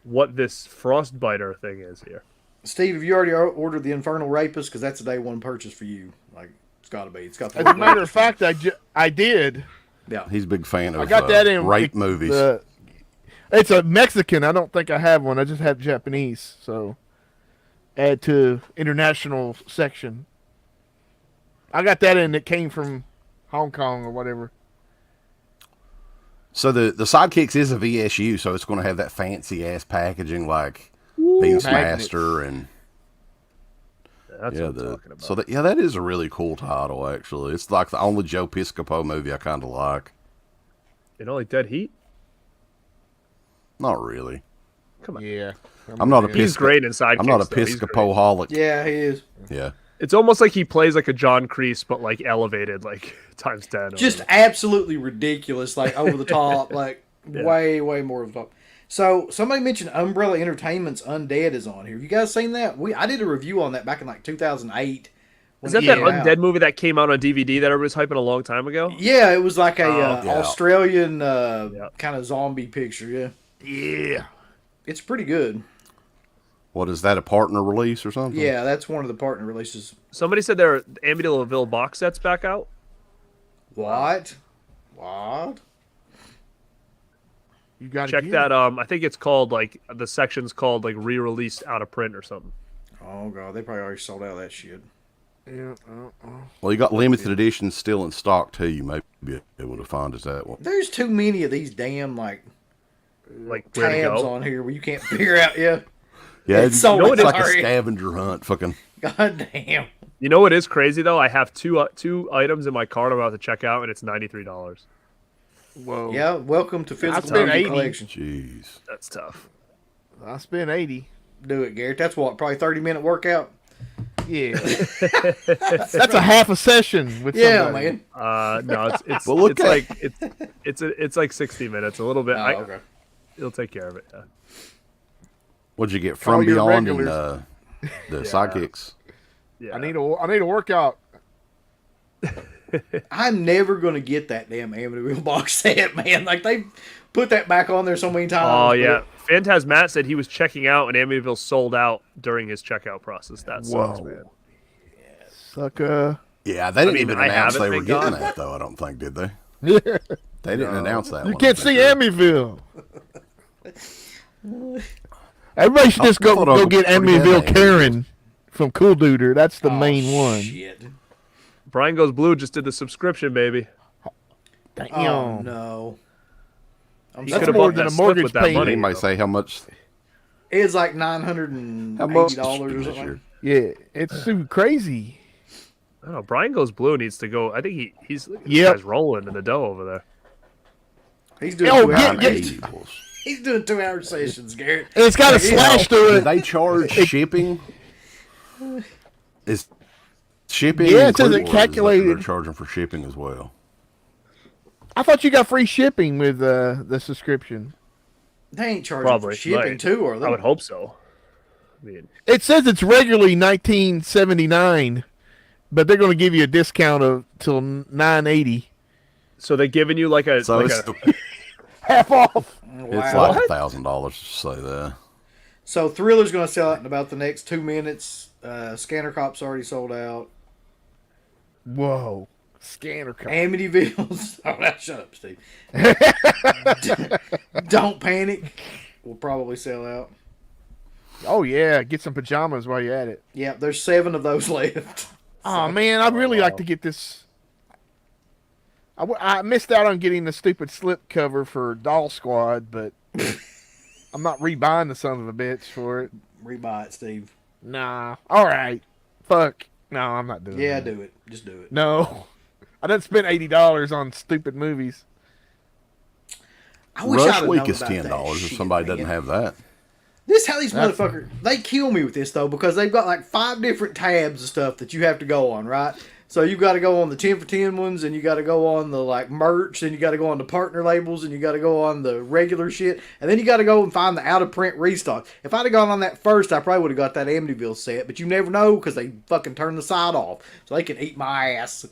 Frostbiter thing is here. Steve, have you already ordered the Infernal Rapist? Because that's a day one purchase for you. Like, it's got to be. It's got the As a matter of fact, I did. yeah. He's a big fan of I got that in rape movies. It's a Mexican. I don't think I have one. I just have Japanese. So add to international section. I got that in. It came from Hong Kong or whatever. So the Sidekicks is a VSU, so it's going to have that fancy ass packaging like Beastmaster and That's what I'm talking about. so that is a really cool title actually. It's like the only Joe Piscopo movie I kind of like. You know, like Dead Heat? Not really. Come on. Yeah. I'm not a He's great in Sidekicks. I'm not a though. He's great. Piscopoholic. Yeah, he is. Yeah. It's almost like he plays like a John Kreese, but like elevated, like times 10. or Just whatever. absolutely ridiculous, like over the top, like way more over the top. So somebody mentioned Umbrella Entertainment's Undead is on here. You guys seen that? I did a review on that back in like 2008. Is that that Undead movie that came out on DVD that everybody's hyping a long time ago? Yeah, it was like a yeah. Australian kind of zombie picture. Yeah, Yeah. it's pretty good. What is that, a partner release or something? Yeah, that's one of the partner releases. Somebody said their Amityville box set's back out. What? You got to Check that. I think it's called like the section's called like re-released out of print or something. Oh god, they probably already sold out of that shit. Yeah. Well, you got limited editions still in stock too. You may be able to find us that one. There's too many of these damn like Like where to tabs go? on here where you can't figure out. Yeah, Yeah, It's so it's like a sorry. scavenger hunt. Fucking. god damn. You know what is crazy though? I have two items in my cart I'm about to check out, and it's $93. Whoa. Yeah, welcome to physical spent media 80. collection. Jeez. That's tough. I spent 80. Do it, Garrett. That's what, probably 30-minute workout. Yeah. That's a half a session with Yeah, somebody. man. No, it's Well, look it's at- like it's like 60 minutes, a little bit. Oh, okay. It'll take care of it. Yeah. What'd you get All from your Beyond and regulars. the Sidekicks? Yeah. I need a workout. I'm never going to get that damn Amityville box set, man. Like, they put that back on there so many times. Oh but- yeah. Phantasm Matt said he was checking out and Amityville sold out during his checkout process. That sucks, Whoa. man. Sucker. Yeah, they didn't mean, even I announce haven't, they were thank getting God. that though. I don't think did they? You They didn't announce that. one, can't I see think. Amityville. Everybody should just I go thought I go was get pretty good Amityville at Karen from Cool Duder. That's the Oh, main one. Shit. Brian Goes Blue just did the subscription, baby. Damn. Oh, no. I'm He sorry. could have more bought than that a slip mortgage with that payment. money. Anybody though. say how much? It's like $980 How or much something. this year? Yeah, it's super crazy. I don't know. Brian Goes Blue needs to go. I think he's this Yep. guy's rolling in the dough over there. He's doing Oh, 2 get- hour. get- Equals. He's doing 2-hour sessions, Garrett. And it's got a Yeah. slash to Do it. they charge shipping? Is shipping? Yeah, it says included, it or is calculated. They're charging for shipping as well. I thought you got free shipping with the subscription. They ain't charging Probably for shipping, right. too, are they? I would hope so. I mean, It says it's regularly $19.79, but they're going to give you a discount of till $9.80, so they're giving you like a So like it's, a half off. it's Wow. like $1,000 to say that. So Thriller's going to sell out in about the next 2 minutes. Scanner Cop's already sold out. Whoa, scanner code. Amityville's. Oh, now shut up, Steve. Don't Panic will probably sell out. Oh yeah, get some pajamas while you're at it. Yeah, there's 7 of those left. Oh man, I'd really like to get this. I missed out on getting the stupid slip cover for Doll Squad, but I'm not rebuying the son of a bitch for it. Rebuy it, Steve. Nah. All right. Fuck. No, I'm not doing Yeah, that. do it. Just do it. No. I didn't spend $80 on stupid movies. I wish I'd Rush have Week known is about that $10 if shit, somebody man. doesn't have that. This is how these That's- motherfuckers, they kill me with this, though, because they've got like 5 different tabs of stuff that you have to go on, right? So you got to go on the 10 for 10 ones, and you got to go on the like merch, and you got to go on the partner labels, and you got to go on the regular shit, and then you got to go and find the out of print restock. If I'd have gone on that first, I probably would have got that Amityville set, but you never know because they fucking turn the side off, so they can eat my ass.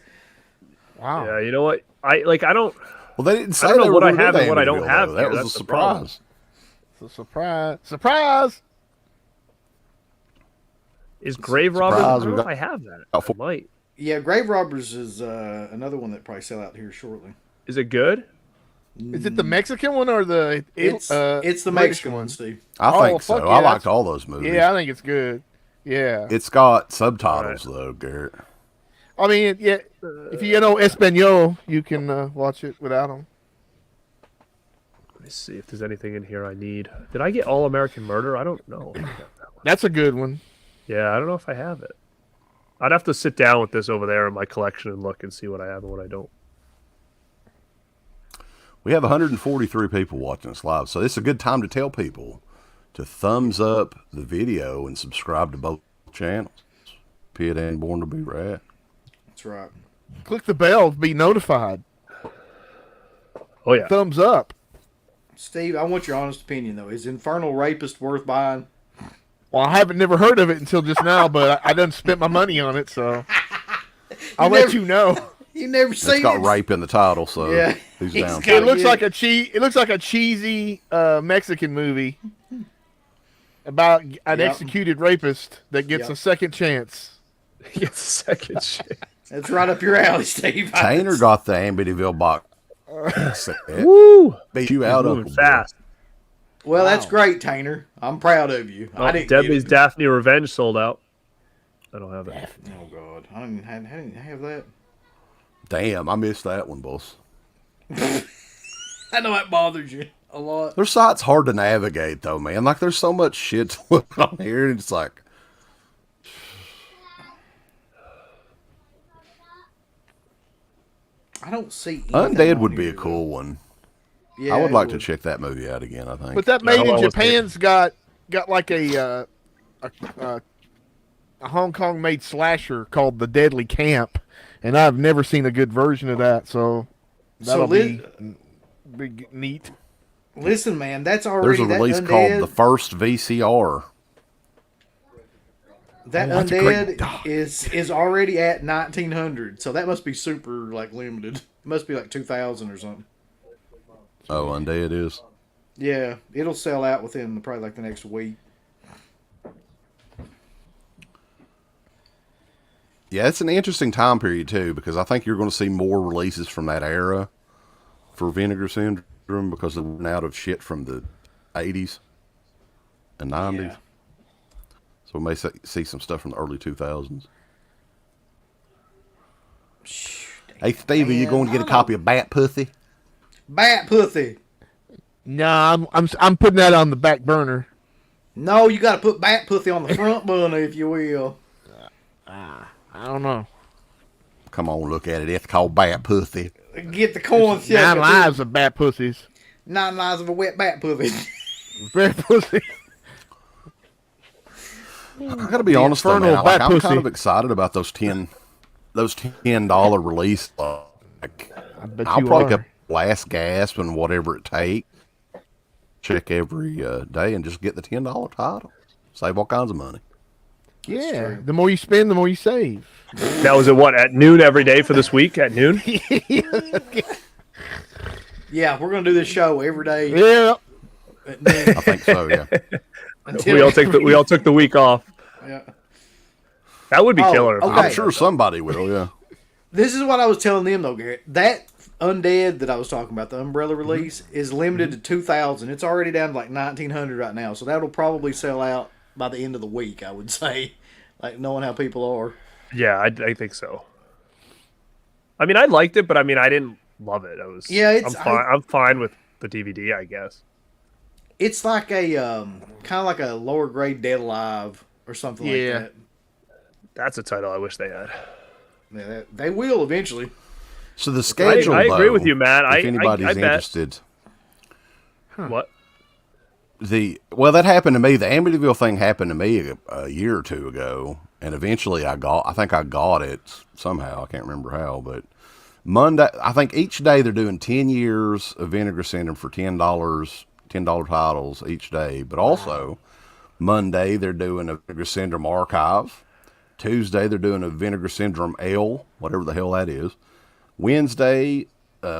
Wow. Yeah, you know what? I don't. Well, they didn't say I don't know they were what I gonna do have the and what I don't Amityville, have though. here. That was That's a the problem. surprise. It's a surprise. Surprise. Is Grave Robbers? Surprise, I don't we know got- if I have that. Oh, for- I might. Yeah, Grave Robbers is another one that probably sell out here shortly. Is it good? Is it the Mexican one or the It's the British Mexican one, Steve. I Oh, think so. fuck I yeah, liked all those movies. Yeah, I think it's good. Yeah. It's got subtitles though, Garrett. I mean, yeah. If you know Espanol, you can watch it without them. Let me see if there's anything in here I need. Did I get All American Murder? I don't know. That's a good one. Yeah, I don't know if I have it. I'd have to sit down with this over there in my collection and look and see what I have and what I don't. We have 143 people watching us live, so it's a good time to tell people to thumbs up the video and subscribe to both channels. Pit and Born to Be Rad. That's right. Click the bell to be notified. Oh yeah. Thumbs up. Steve, I want your honest opinion though. Is Infernal Rapist worth buying? Well, I haven't never heard of it until just now, but I done spent my money on it, so I'll never- let you know. You never It's seen got it? rape in the title, so Yeah. who's He's down? got- It looks Yeah. like It looks like a cheesy Mexican movie about an Yep. executed rapist that gets Yep. a second chance. He gets a second shit. That's right up your alley, Steve. Tanner got the Amityville box set. Woo! Beat you out, Moving Uncle fast. Well, that's Wow. great, Tanner. I'm proud of you. Oh, I didn't Debbie's get it. Daphne Revenge sold out. I don't have it. Oh God, I didn't have that. Damn, I missed that one, boss. I know that bothers you a lot. Their site's hard to navigate, though, man. Like, there's so much shit to look on here, and it's like, I don't see anything Undead on would be here, a cool one. Yeah, I would it like to check that movie out again, I think. But that No, Made I in wasn't Japan's got like a Hong Kong made slasher called The Deadly Camp, and I've never seen a good version of that, so that'll be neat. Listen, man, that's There's already a that release Undead. called The First VCR. That Oh, that's a great Undead dog. is already at 1900, so that must be super like limited. It must be like 2000 or something. Oh, Undead is. Yeah, it'll sell out within probably like the next week. Yeah, it's an interesting time period, too, because I think you're going to see more releases from that era for Vinegar Syndrome because they went out of shit from the 80s and 90s. Yeah. So we may see some stuff from the early 2000s. Hey, Stevie, you going to get a copy of Bat Pussy? Bat Pussy. No, I'm putting that on the back burner. No, you got to put Bat Pussy on the front burner, if you will. I don't know. Come on, look at it. It's called Bat Pussy. Get the corn Nine sucker. lives of bat pussies. 9 lives of a wet bat pussy. Bat pussy. I gotta be honest though, infernal man. Like, Bat I'm Pussy. kind of excited about those $10 release. Like, I bet I'll you probably are. get last gasp and whatever it takes. Check every day and just get the $10 title. Save all kinds of money. Yeah, the more you spend, the more you save. That was at what? At noon every day for this week? At noon? Yeah, we're going to do this show every day. Yeah. At noon I think so. Yeah. until- We all took the week off. Yeah. That would be Oh, killer. if okay. we I'm did sure that. somebody will. Yeah. This is what I was telling them though, Garrett. That Undead that I was talking about, the Umbrella release, is limited to 2,000. It's already down to like 1,900 right now, so that'll probably sell out by the end of the week, I would say. Like knowing how people are. Yeah, I think so. I mean, I liked it, but I mean, I didn't love it. I'm fine with the DVD, I guess. It's like a kind of like a lower grade Dead Alive or something Yeah. like that. That's a title I wish they had. Yeah, they will eventually. So the schedule. I agree though, with you, Matt. If anybody's I bet. interested, What? that happened to me. The Amityville thing happened to me a year or two ago, and eventually I think I got it somehow. I can't remember how, but Monday, I think each day they're doing 10 years of Vinegar Syndrome for $10 titles each day. But also Monday they're doing a Vinegar Syndrome archive. Tuesday they're doing a Vinegar Syndrome L, whatever the hell that is. Wednesday,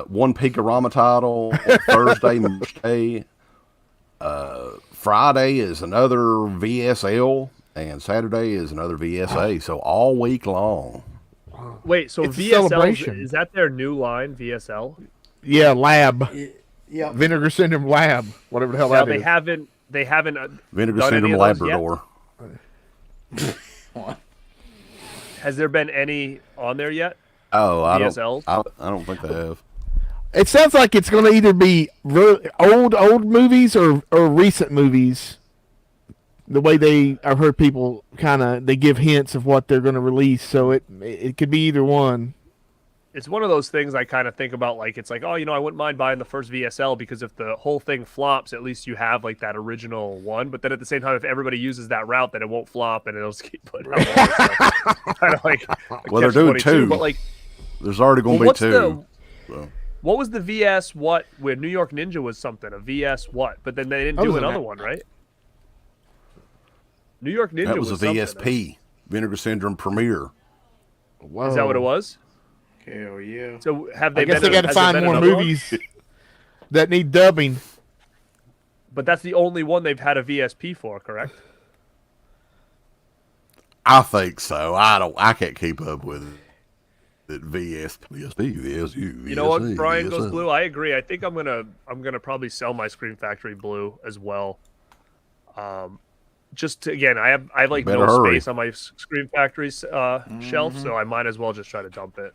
one Peakorama title. Thursday, Monday. Friday is another VSL, and Saturday is another VSA. So all week long. Wait, so It's a VSL celebration. is that their new line? VSL? Yeah, lab. Yeah. Vinegar Syndrome Lab. Whatever the hell Now that is. they haven't Vinegar done any Syndrome of those Labrador. What? Has there been any on there yet? Oh, I VSLs? don't think they have. It sounds like it's going to either be old movies or recent movies. The way I've heard people they give hints of what they're going to release, so it could be either one. It's one of those things I kind of think about, like, it's like, oh, I wouldn't mind buying the first VSL because if the whole thing flops, at least you have like that original one. But then at the same time, if everybody uses that route, then it won't flop and it'll just keep putting out more. Kind of like Well, they're doing 22, two. but like, There's already going to be two. What was the VS what when New York Ninja was something, a VS what? But then they didn't do another one, right? New York Ninja That was a something, VSP, Vinegar Syndrome Premiere. Whoa. Is that what it was? Hell yeah. So have they I guess been? they got to has there find been more another one? movies that need dubbing. But that's the only one they've had a VSP for, correct? I think so. I can't keep up with it. VSP, VSU. You know what, Brian Goes Blue? I agree. I think I'm gonna probably sell my Scream Factory Blue as well. Just to, again, I have like Better no hurry. space on my Scream Factory shelf, so I might as well just try to dump it.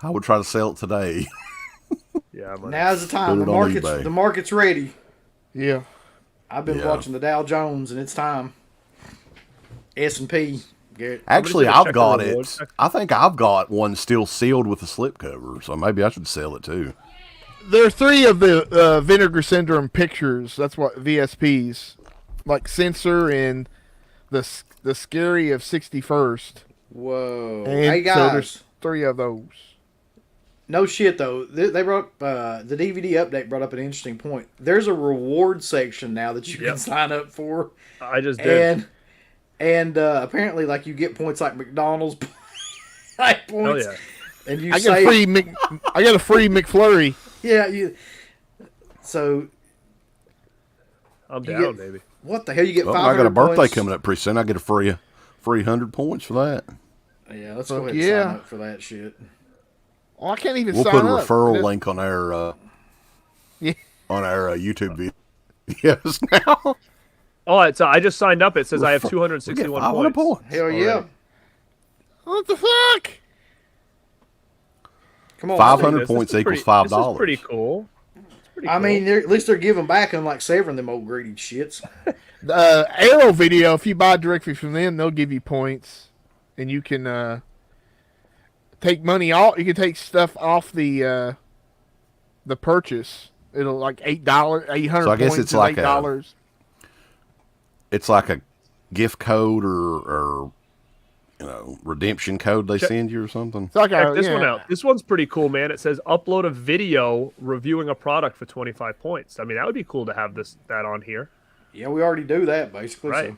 I would try to sell it today. Yeah, I might. Now's the time. Put it on eBay. The market's ready. Yeah. I've been Yeah. watching the Dow Jones, and it's time. S&P. Garrett. Actually, gonna check I've the got reward it. section? I think I've got one still sealed with a slipcover, so maybe I should sell it too. There are 3 of the Vinegar Syndrome pictures. That's what VSPs, like Censor and the Scary of 61st. Whoa. And Hey, so guys. there's 3 of those. No shit, though. They brought up, the DVD update brought up an interesting point. There's a reward section now that you can Yep. sign up for. I just did. And apparently, like, you get points like McDonald's like Oh points. yeah. And you I say, got a free McFlurry. yeah, so I'm You down, get- baby. what the hell? You get Well, 500 I got a birthday points. coming up pretty soon. I get a free 100 points for that. Yeah, let's Fuck go ahead and yeah. sign up for that shit. Oh, I can't even We'll sign put a up. referral link on our Yeah. YouTube videos now. Oh, it's I just signed up. It says I have We get 261 500 points. Hell yeah. Already. What the fuck? Come on. 500 This points is equals pretty- $5. This is pretty cool. It's pretty I cool. mean, at least they're giving back, unlike severing them old greedy shits. Arrow Video, if you buy directly from them, they'll give you points, and you can take money off. You can take stuff off the purchase. It'll like $8, 800 So I guess points it's is like $8. It's like a gift code or redemption code they send you or something. It's like Check this one out. This one's pretty cool, man. It says upload a video reviewing a product for 25 points. I mean, that would be cool to have that on here. Yeah, we already do that, basically. Right. So.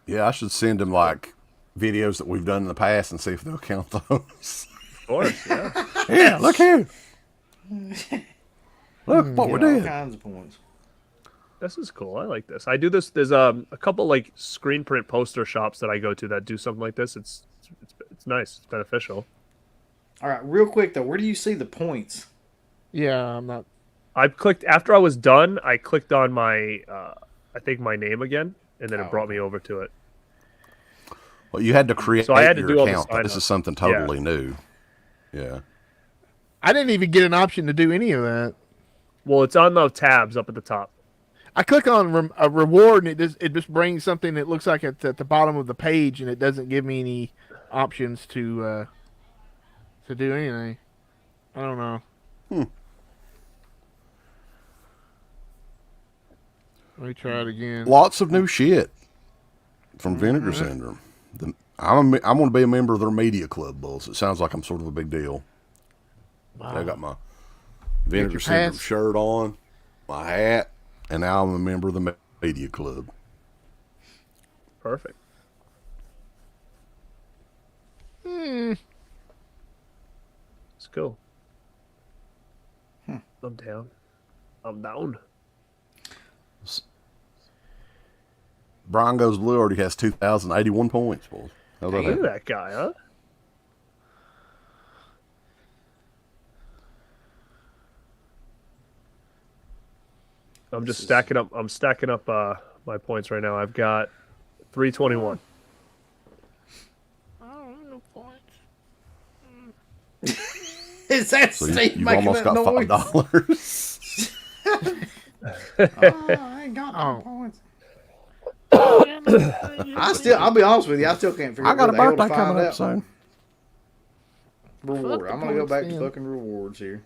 Yeah, I should send them like videos that we've done in the past and see if they'll count those. Of course, yeah. Yeah, look here. Look what we Get all did. kinds of points. This is cool. I like this. I do this. There's a couple like screen print poster shops that I go to that do something like this. It's nice. It's beneficial. All right, real quick, though, where do you see the points? Yeah, I'm not. I clicked after I was done. I clicked on my I think my name again, and then it brought me over to it. Well, you had to create So I had to your do all the account. sign This up. is something totally new. Yeah. I didn't even get an option to do any of that. Well, it's on the tabs up at the top. I click on a reward, and it just brings something that looks like it's at the bottom of the page, and it doesn't give me any options to do anything. I don't know. Let me try it again. Lots of new shit from Vinegar Syndrome. I'm going to be a member of their media club, Bulls. It sounds like I'm sort of a big deal. Wow. I got my Vinegar your Syndrome pass? shirt on, my hat, and now I'm a member of the media club. Perfect. It's cool. I'm down. I'm down. Brian Goes Blue already has 2,081 points, Bulls. How about Look at that? that guy, huh? I'm just stacking up. I'm stacking up my points right now. I've got 321. Is that So Steve you've making almost that got noise? $5. I ain't got no points. I'll be honest with you, I still can't figure I out got a where the hell to birthday find coming up out. soon. Reward. Fuck the I'm gonna go points back to then. fucking rewards here.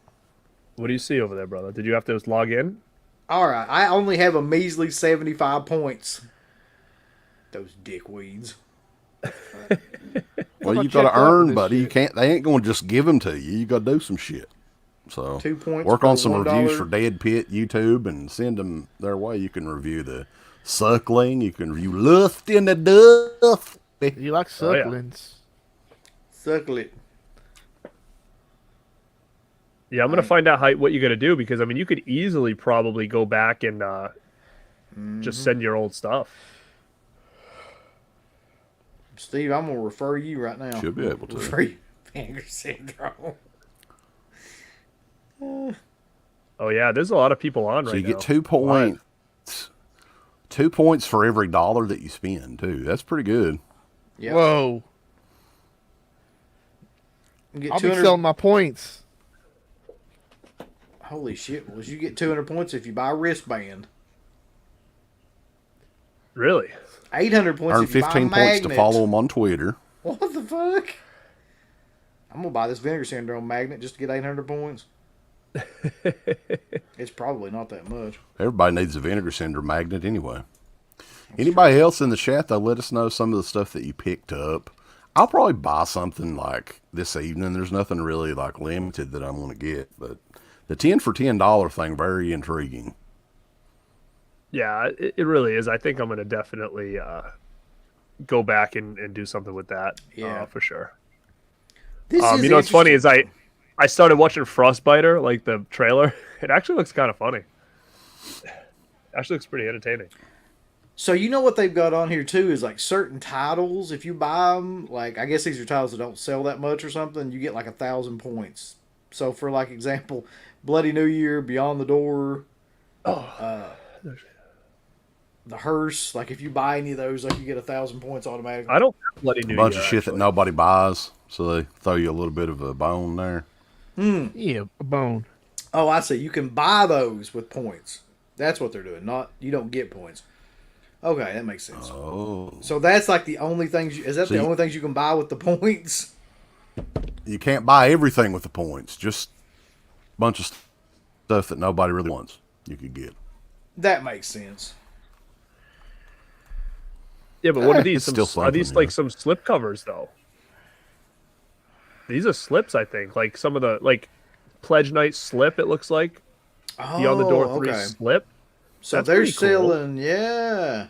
What do you see over there, brother? Did you have to just log in? All right, I only have a measly 75 points. Those dickweeds. Well, I you got checked to out with earn, this buddy. You shit. can't. They ain't going to just give them to you. You got to do some shit. So 2 points work per on some $1. reviews for Dead Pit YouTube and send them their way. You can review the Suckling. You can review Lust in the Duff. You like Oh, yeah. succulents? Suckle it. Yeah, I'm gonna find out what you got to do because I mean you could easily probably go back and just send your old stuff. Steve, I'm gonna refer you right now. Should be able to. Refer you. Vinegar Syndrome. Oh yeah, there's a lot of people on So right you get now. 2 points. 2 points for every dollar that you spend too. That's pretty good. Yep. Whoa! You get I'll be 200 selling my points. Holy shit! Well, you get 200 points if you buy a wristband. Really? 800 points Earn if you buy a 15 points magnet. to follow them on Twitter. What the fuck? I'm gonna buy this Vinegar Syndrome magnet just to get 800 points. It's probably not that much. Everybody needs a Vinegar Syndrome magnet anyway. Anybody else in the chat, though, let us know some of the stuff that you picked up. I'll probably buy something like this evening. There's nothing really like limited that I'm going to get, but the 10 for $10 thing, very intriguing. Yeah, it really is. I think I'm gonna definitely go back and do something with that. Yeah. For sure. This is You know what's funny interesting. is I started watching Frostbiter, like the trailer. It actually looks kind of funny. Actually looks pretty entertaining. So you know what they've got on here too is like certain titles. If you buy them, like I guess these are titles that don't sell that much or something, you get like 1,000 points. So for like example, Bloody New Year, Beyond the Door, the Hearse. Like if you buy any of those, like you get 1,000 points automatically. I don't have Bloody New A bunch Year, of shit that actually. nobody buys, so they throw you a little bit of a bone there. Yeah, a bone. Oh, I see. You can buy those with points. That's what they're doing. Not you don't get points. Okay, that makes sense. Oh. So that's like the only things. Is that So the you- only things you can buy with the points? You can't buy everything with the points, just a bunch of stuff that nobody really wants you could get. That makes sense. Yeah, but what are these? It's still Are these something, like some slip covers though? These are slips, I think. Like some of the like Pledge Night slip. It looks like Beyond the Door 3 okay. slip. So That's they're pretty cool. selling, yeah.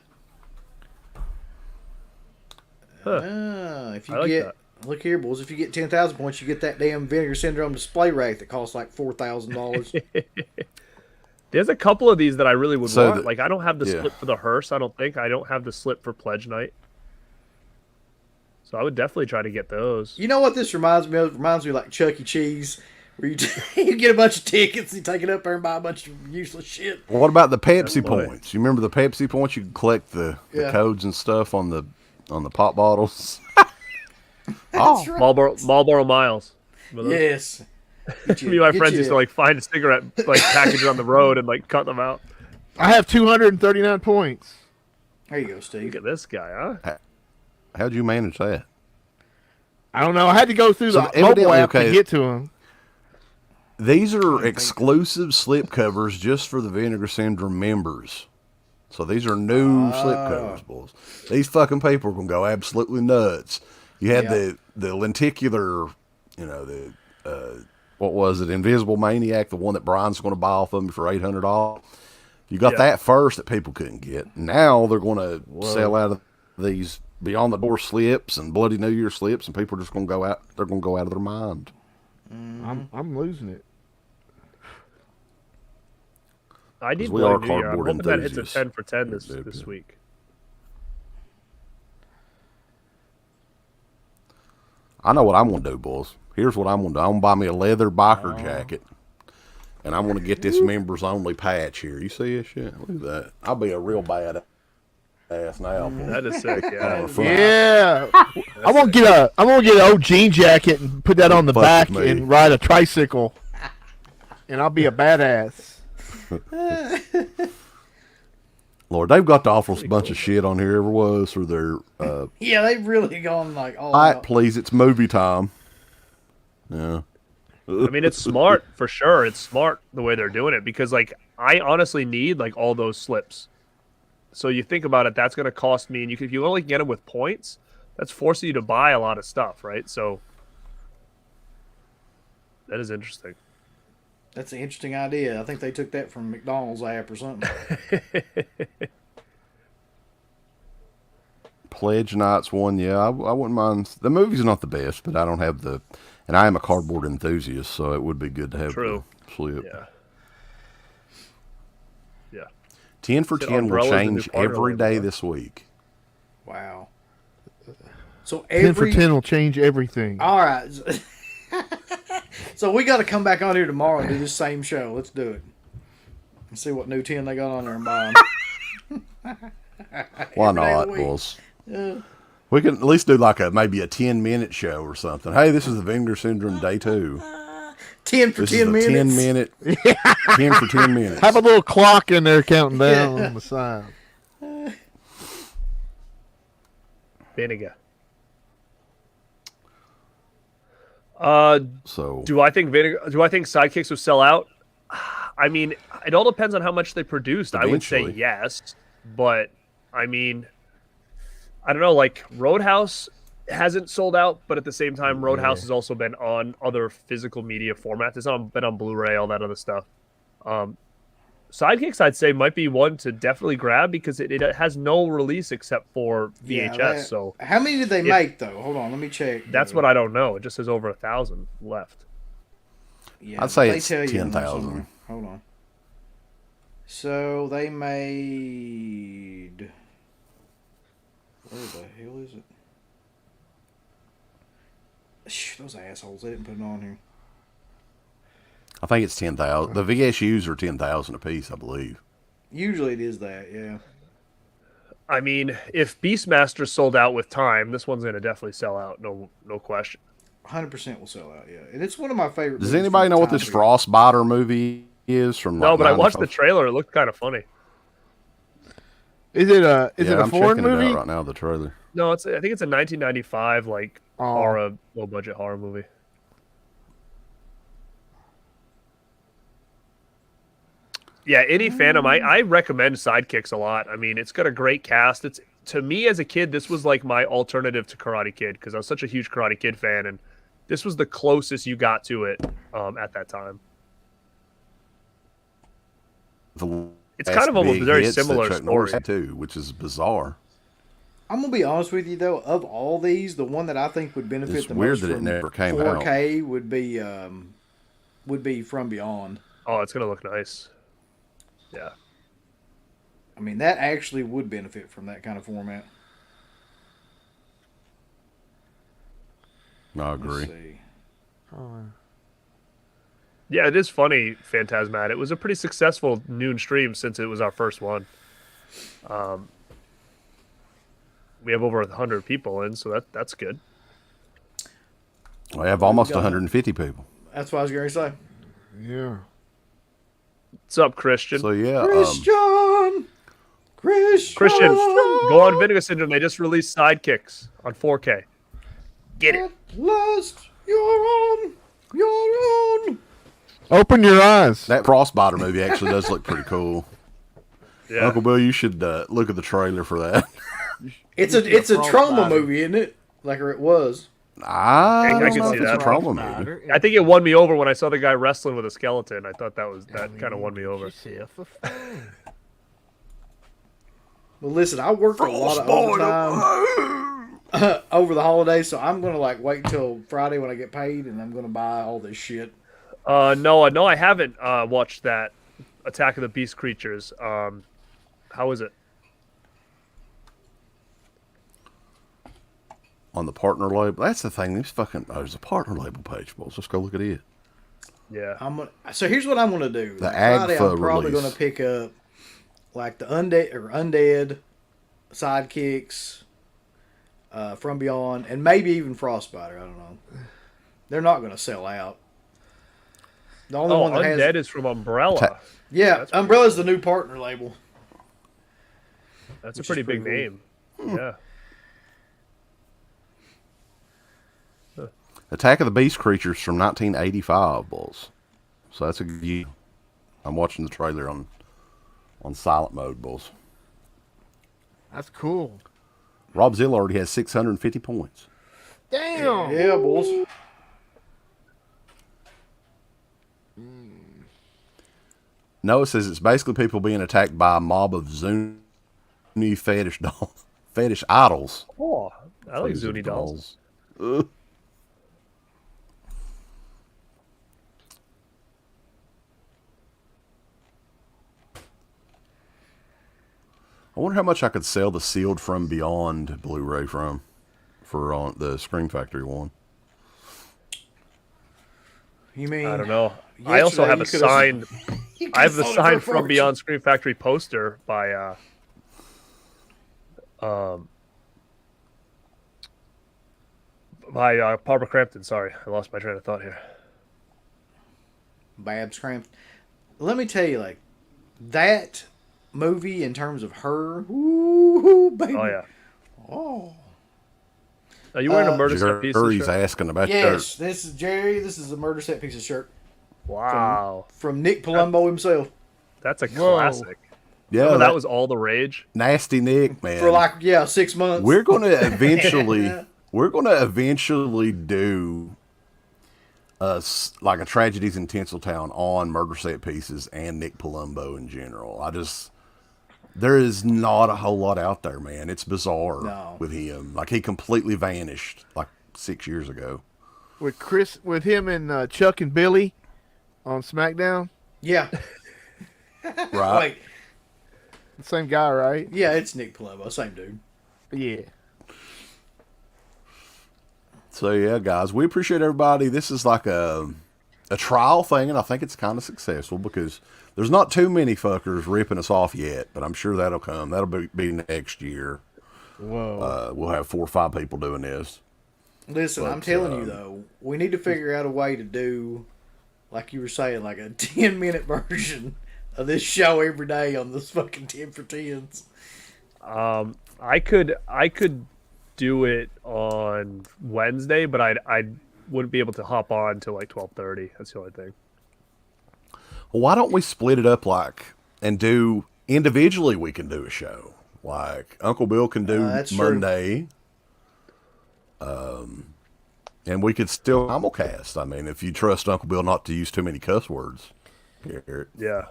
Huh. If you I like get, that. look here, boys. If you get 10,000 points, you get that damn Vinegar Syndrome display rack that costs like $4,000. There's a couple of these that I really would So want. Like I don't have the yeah. slip for the hearse. I don't think I don't have the slip for Pledge Night. So I would definitely try to get those. You know what this reminds me of? It reminds me of like Chuck E. Cheese, where you, you get a bunch of tickets, you take it up there and buy a bunch of useless shit. What about the Pepsi funny. points? You remember the Pepsi points? You could collect the Yeah. codes and stuff on the pop bottles. That's right. Marlboro Miles. Remember those? Yes. Get Me and my get friends used to like find a cigarette like packages on the road and like cut them out. I have 239 points. There you go, Look Steve. at this guy, huh? How'd you manage that? I don't know. I had to go through So the evidently, mobile app okay. to get to them. These are exclusive slip covers just for the Vinegar Syndrome members. So these are new slip covers, boys. These fucking people are gonna go absolutely nuts. You had the lenticular, what was it, Invisible Maniac, the one that Brian's gonna buy off of me for $800. You got that first that people couldn't get. Now they're gonna sell out of these Beyond the Door slips and Bloody New Year slips, and people are just gonna go out. They're gonna go out of their mind. I'm losing it. I need we are Bloody New Year. I'm cardboard hoping that hits a enthusiasts. 10 for 10 this week. I know what I'm gonna do, boys. Here's what I'm gonna do. I'm gonna buy me a leather biker jacket, and I'm gonna get this members only patch here. You see this shit? Look at that. I'll be a real bad ass now. Boy. That is sick. Yeah. Yeah, I'm gonna get an old jean jacket and put that on the Fuck back with me. and ride a tricycle, and I'll be a badass. Lord, they've got to offer us a bunch of shit on here. Ever was for their Yeah, they've really gone like all all right, out. please. It's movie time. Yeah. I mean, it's smart for sure. It's smart the way they're doing it because, like, I honestly need like all those slips. So you think about it, that's going to cost me, and if you only get them with points, that's forcing you to buy a lot of stuff, right? So that is interesting. That's an interesting idea. I think they took that from McDonald's app or something. Pledge Night's one. Yeah, I wouldn't mind. The movie's not the best, but I don't have the, and I am a cardboard enthusiast, so it would be good to have True. the slip. Yeah. Yeah. 10 for Said 10 will Umbrella's the new change partner every label, day huh? this week. Wow. So 10 for 10 will change everything. All right. So we got to come back on here tomorrow and do this same show. Let's do it. And see what new 10 they got on there and buy 'em. Why Every day of not, the week. boys? We can at least do like maybe a 10-minute show or something. Hey, this is the Vinegar Syndrome Day 2. 10 for This 10 is a minutes. 10-minute, 10 for 10 minutes. Have a little clock in there counting down on the side. Vinegar. So Do I think sidekicks will sell out? I mean, it all depends on how much they produced. I would say Eventually. yes, but I mean, I don't know. Like Roadhouse hasn't sold out, but at the same time, Roadhouse has also been on other physical media formats. It's been on Blu-ray, all that other stuff. Sidekicks, I'd say, might be one to definitely grab because it has no release except for VHS. Yeah, So how many did they make though? Hold on, let me check. that's what I don't know. It just says over 1,000 left. Yeah, I'd say they it's tell you in there 10,000. somewhere. Hold on. So they made. Where the hell is it? Those assholes! They didn't put it on here. I think it's 10,000. The VSUs are 10,000 a piece, I believe. Usually it is that, yeah. I mean, if Beastmaster sold out with time, this one's going to definitely sell out. No question. 100% will sell out, yeah. And it's one of my favorite. Does movies anybody from know the what this time period. Frostbiter movie is from? No, like, but I watched the 95? trailer. It looked kind of funny. Is it a I'm foreign checking movie? it out right now. The trailer. No, I think it's a 1995 like horror, low budget horror movie. Yeah, any Phantom, I recommend Sidekicks a lot. I mean, it's got a great cast. It's to me as a kid, this was like my alternative to Karate Kid because I was such a huge Karate Kid fan, and this was the closest you got to it at that time. It's kind of almost big very hits that similar Chuck Norris story. had too, which is bizarre. I'm gonna be honest with you though. Of all these, the one that I think would benefit It's the weird most that it from never came out. 4K would be From Beyond. Oh, it's gonna look nice. Yeah. I mean, that actually would benefit from that kind of format. I Let's agree. see. Yeah, it is funny, Phantasmat. It was a pretty successful noon stream since it was our first one. We have over 100 people in, so that's good. I have almost got? 150 people. That's what I was going to say. Yeah. What's up, Christian? So yeah, Christian, go on Vinegar Syndrome. They just released Sidekicks on 4K. Get it. At last, you're on your own. Open your eyes. that Frostbiter movie actually does look pretty cool. Yeah. Uncle Bill, you should look at the trailer for that. It's a trauma movie, isn't it? Like it was. I I don't can know see if it's a that. trauma movie. I think it won me over when I saw the guy wrestling with a skeleton. I thought that kind of won me over. Well, listen, I worked a lot of overtime over the holidays, so I'm gonna like wait until Friday when I get paid, and I'm gonna buy all this shit. No, I haven't watched that Attack of the Beast Creatures. How is it? On the partner label. That's the thing. There's a partner label page, boys. Let's go look at it. Yeah. So here's what I'm gonna do. The Friday, AGFA I'm probably release. gonna pick up like the undead sidekicks from Beyond, and maybe even Frostbiter. I don't know. They're not gonna sell out. The only one that Undead has is from Umbrella. That's Umbrella's the new partner label. That's a Which pretty is big pretty name. Yeah. Attack of the Beast Creatures from 1985, boys. So that's a good year. I'm watching the trailer on silent mode, boys. That's cool. Rob Zilla already has 650 points. Damn. Yeah, boys. Noah says it's basically people being attacked by a mob of Zuni fetish idols. Oh, I like Zuni dolls. Ugh. I wonder how much I could sell the Sealed from Beyond Blu-ray for on the Scream Factory one. You mean? I don't know. I also have a signed. I have the sold it for signed a From fortune. Beyond Scream Factory poster by Barbara Crampton. Sorry, I lost my train of thought here. Babs Crampton. Let me tell you, like that movie in terms of her. Ooh, baby. Oh yeah. Oh. Are you wearing a murder set piece? Jerry's asking about Yes, this is Jerry. This is a murder set piece of shirt Wow, from Nick Palumbo himself. that's a Whoa. classic. Yeah, Remember that was all the rage. Nasty Nick, man. For like 6 months. We're gonna eventually do like a Tragedies in Tinseltown on murder set pieces and Nick Palumbo in general. There is not a whole lot out there, man. It's bizarre with him. Like he completely vanished like 6 years ago. With him and Chuck and Billy on SmackDown. Yeah. Right. Wait. The same guy, right? Yeah, it's Nick Palumbo, same dude. Yeah. So yeah, guys, we appreciate everybody. This is like a trial thing, and I think it's kind of successful because there's not too many fuckers ripping us off yet, but I'm sure that'll come. That'll be next year. Whoa. We'll have 4 or 5 people doing this. Listen, I'm telling you though, we need to figure out a way to do, like you were saying, like a 10-minute version of this show every day on those fucking 10 for 10s. I could do it on Wednesday, but I wouldn't be able to hop on till like 12:30. That's the only thing. Well, why don't we split it up and do individually? We can do a show. Like Uncle Bill can do that's Monday. And we could still simulcast. I mean, if you trust Uncle Bill not to use too many cuss words. Here. Yeah.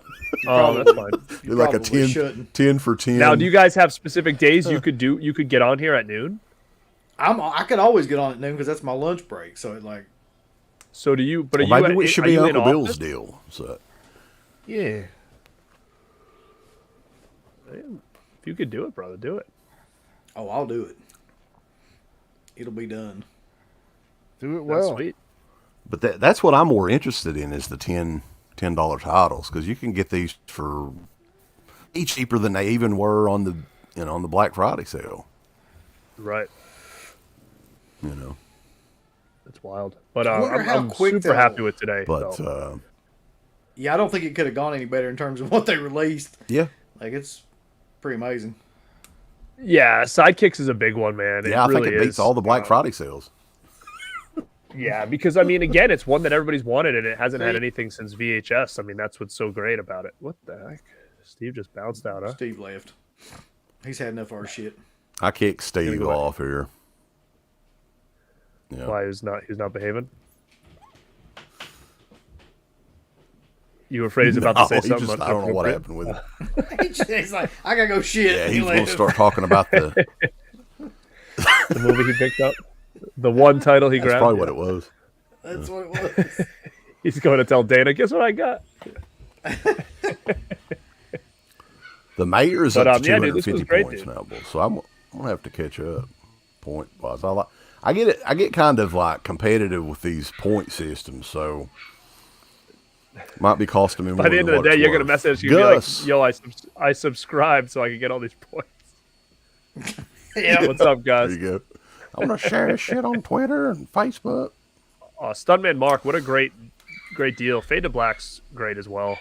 Oh, that's fine. Do like a probably 10, shouldn't. 10 for 10. Now, do you guys have specific days you could get on here at noon? I can always get on at noon because that's my lunch break. So it like, So do you? But are Well, you? maybe it should are be you in Uncle Bill's office? deal. So Yeah. If you could do it, brother, do it. I'll do it. It'll be done. Do it That's well. sweet. But that's what I'm more interested in is the $10 titles because you can get these for cheaper than they even were on the Black Friday sale. Right. You know, It's wild. But I wonder how I'm quick super they'll- happy with today. but so. Yeah, I don't think it could have gone any better in terms of what they released. yeah, Like it's pretty amazing. Yeah, Sidekicks is a big one, man. I really think it beats is. all the Black Friday sales. Yeah, because I mean, again, it's one that everybody's wanted, and it hasn't had anything since VHS. I mean, that's what's so great about it. What the heck? Steve just bounced out, huh? Steve left. He's had enough of our shit. I kicked Steve go off here. Yeah. Why he's not behaving? You afraid he's about to say something? I don't know what happened with him. He's like, I gotta go shit. Yeah, And he's going to left. start talking about the. The movie he picked up, the one title he That's grabbed. probably what it was. That's what it was. He's going to tell Dana, guess what I got? The mayor is But, up to yeah, dude, this was 250 great, points dude. now, boy. So I'm gonna have to catch up point wise. I get it. I get kind of like competitive with these point systems, so might be costing me more. By the end of the day, you're going to message you and be Gus. like, yo, I subscribed so I can get all these points. Yeah. What's up, There guys? you go. I want to share this shit on Twitter and Facebook. Stuntman Mark, what a great deal. Fade to Black's great as well.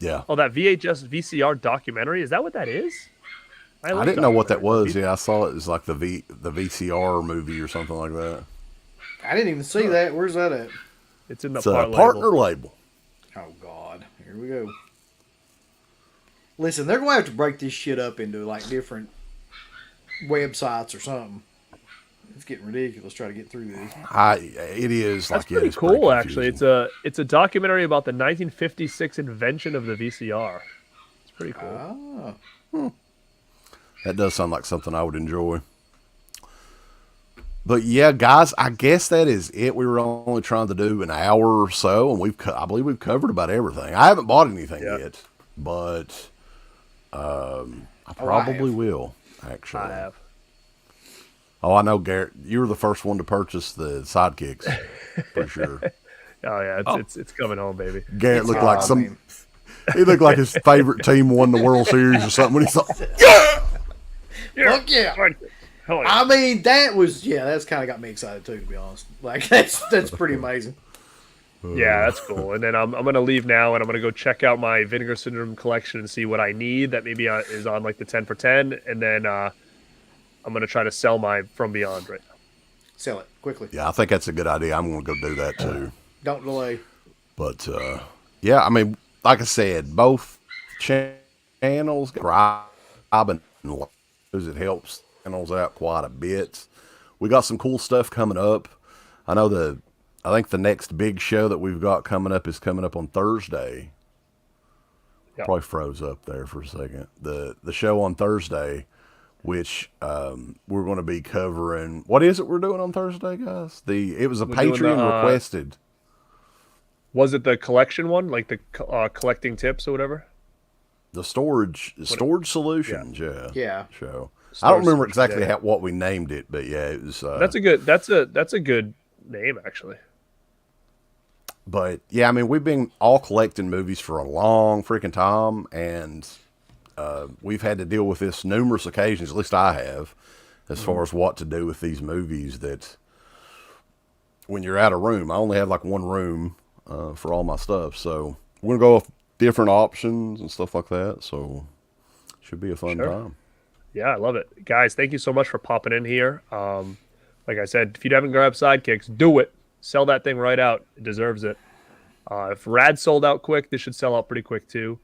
Yeah. Oh, that VHS VCR documentary, is that what that is? I didn't know what that was. Yeah, I saw it as like the VCR movie or something like that. I didn't even see that. Where's that at? It's in the It's a part partner label. label. Oh, God. Here we go. Listen, they're going to have to break this shit up into, like, different websites or something. It's getting ridiculous trying to get through this. It is. That's like, yeah, pretty it's cool, actually. confusing. It's a documentary about the 1956 invention of the VCR. It's pretty cool. Ah. That does sound like something I would enjoy. But yeah, guys, I guess that is it. We were only trying to do an hour or so, and I believe we've covered about everything. I haven't bought anything yet, but I probably will. Actually, I have. Oh, I know, Garrett. You were the first one to purchase the sidekicks, for sure. Oh yeah, it's coming home, baby. Garrett looked like I mean, he looked like his favorite team won the World Series or something when he saw. Fuck yeah. Hell yeah. I mean, that's kind of got me excited too, to be honest. Like, that's pretty amazing. Yeah, that's cool. And then I'm gonna leave now, and I'm gonna go check out my Vinegar Syndrome collection and see what I need that maybe is on like the 10 for 10, and then I'm gonna try to sell my From Beyond right now. Sell it quickly. Yeah, I think that's a good idea. I'm going to go do that too. Don't delay. But yeah, I mean, like I said, both channels and it helps channels out quite a bit. We got some cool stuff coming up. I think the next big show that we've got coming up is coming up on Thursday. Yep. Probably froze up there for a second. The show on Thursday, which we're going to be covering. What is it we're doing on Thursday, guys? It was a We're doing Patreon requested. Was it the collection one, like the collecting tips or whatever? The storage solutions, Yeah. show. I Storage don't remember solutions, exactly yeah. what we named it, but yeah, it was. That's a good name actually. But yeah, I mean, we've been all collecting movies for a long freaking time, and we've had to deal with this numerous occasions. At least I have, as far as what to do with these movies. That when you're out of room, I only have like one room for all my stuff, so we're gonna go with different options and stuff like that. So should be a fun time. Yeah, I love it. Guys, thank you so much for popping in here. Like I said, if you haven't grabbed Sidekicks, do it. Sell that thing right out. It deserves it. If Rad sold out quick, this should sell out pretty quick too.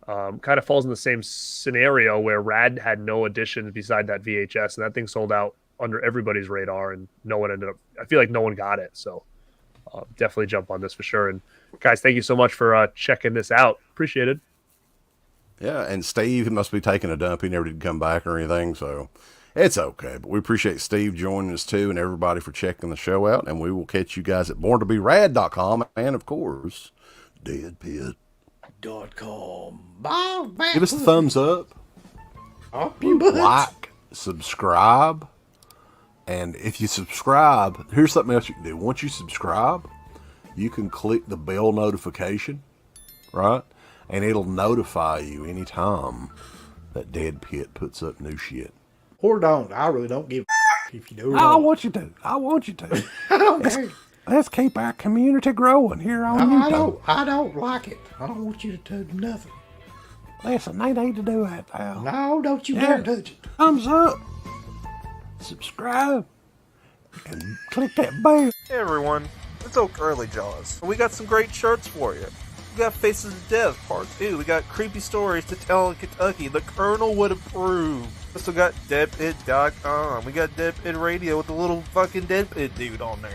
Kind of falls in the same scenario where Rad had no additions beside that VHS, and that thing sold out under everybody's radar, and no one ended up. I feel like no one got it. So definitely jump on this for sure. And guys, thank you so much for checking this out. Appreciate it. Yeah, and Steve, he must be taking a dump. He never did come back or anything, so it's okay. But we appreciate Steve joining us too, and everybody for checking the show out. And we will catch you guys at borntobirad.com and, of course, deadpit.com. Give us a thumbs up, like, subscribe. And if you subscribe, here's something else you can do. Once you subscribe, you can click the bell notification, right? And it'll notify you anytime that Dead Pit puts up new shit. Or don't. I really don't give a if you do or I don't. want you to. I want you to. I don't care. Let's keep our community growing here on YouTube. I don't like it. I don't want you to do nothing. Listen, they need to do that, pal. No, don't you Yeah. dare touch it. Thumbs up. Subscribe. And click that bell. Hey everyone, it's Oak Early Jaws. We got some great shirts for you. We got Faces of Death Part 2. We got Creepy Stories to Tell in Kentucky. The Colonel Would Approve. We also got Deadpit.com. We got Deadpit Radio with the little fucking Deadpit dude on there.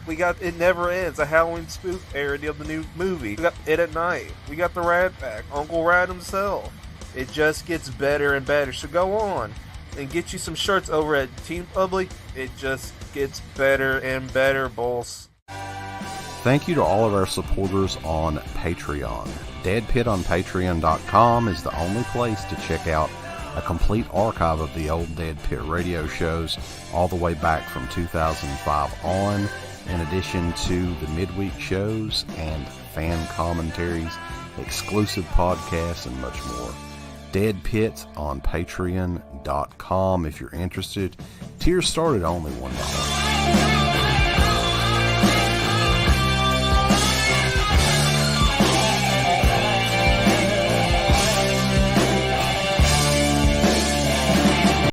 We got It Never Ends, a Halloween spoof parody of the new movie. We got It at Night. We got the Rat Pack, Uncle Rat himself. It just gets better and better. So go on and get you some shirts over at Team Public. It just gets better and better, boss. Thank you to all of our supporters on Patreon. Deadpit on Patreon.com is the only place to check out a complete archive of the old Dead Pit radio shows all the way back from 2005 on, in addition to the midweek shows and fan commentaries, exclusive podcasts, and much more. Dead Pit on Patreon.com if you're interested. Tiers start at only $1.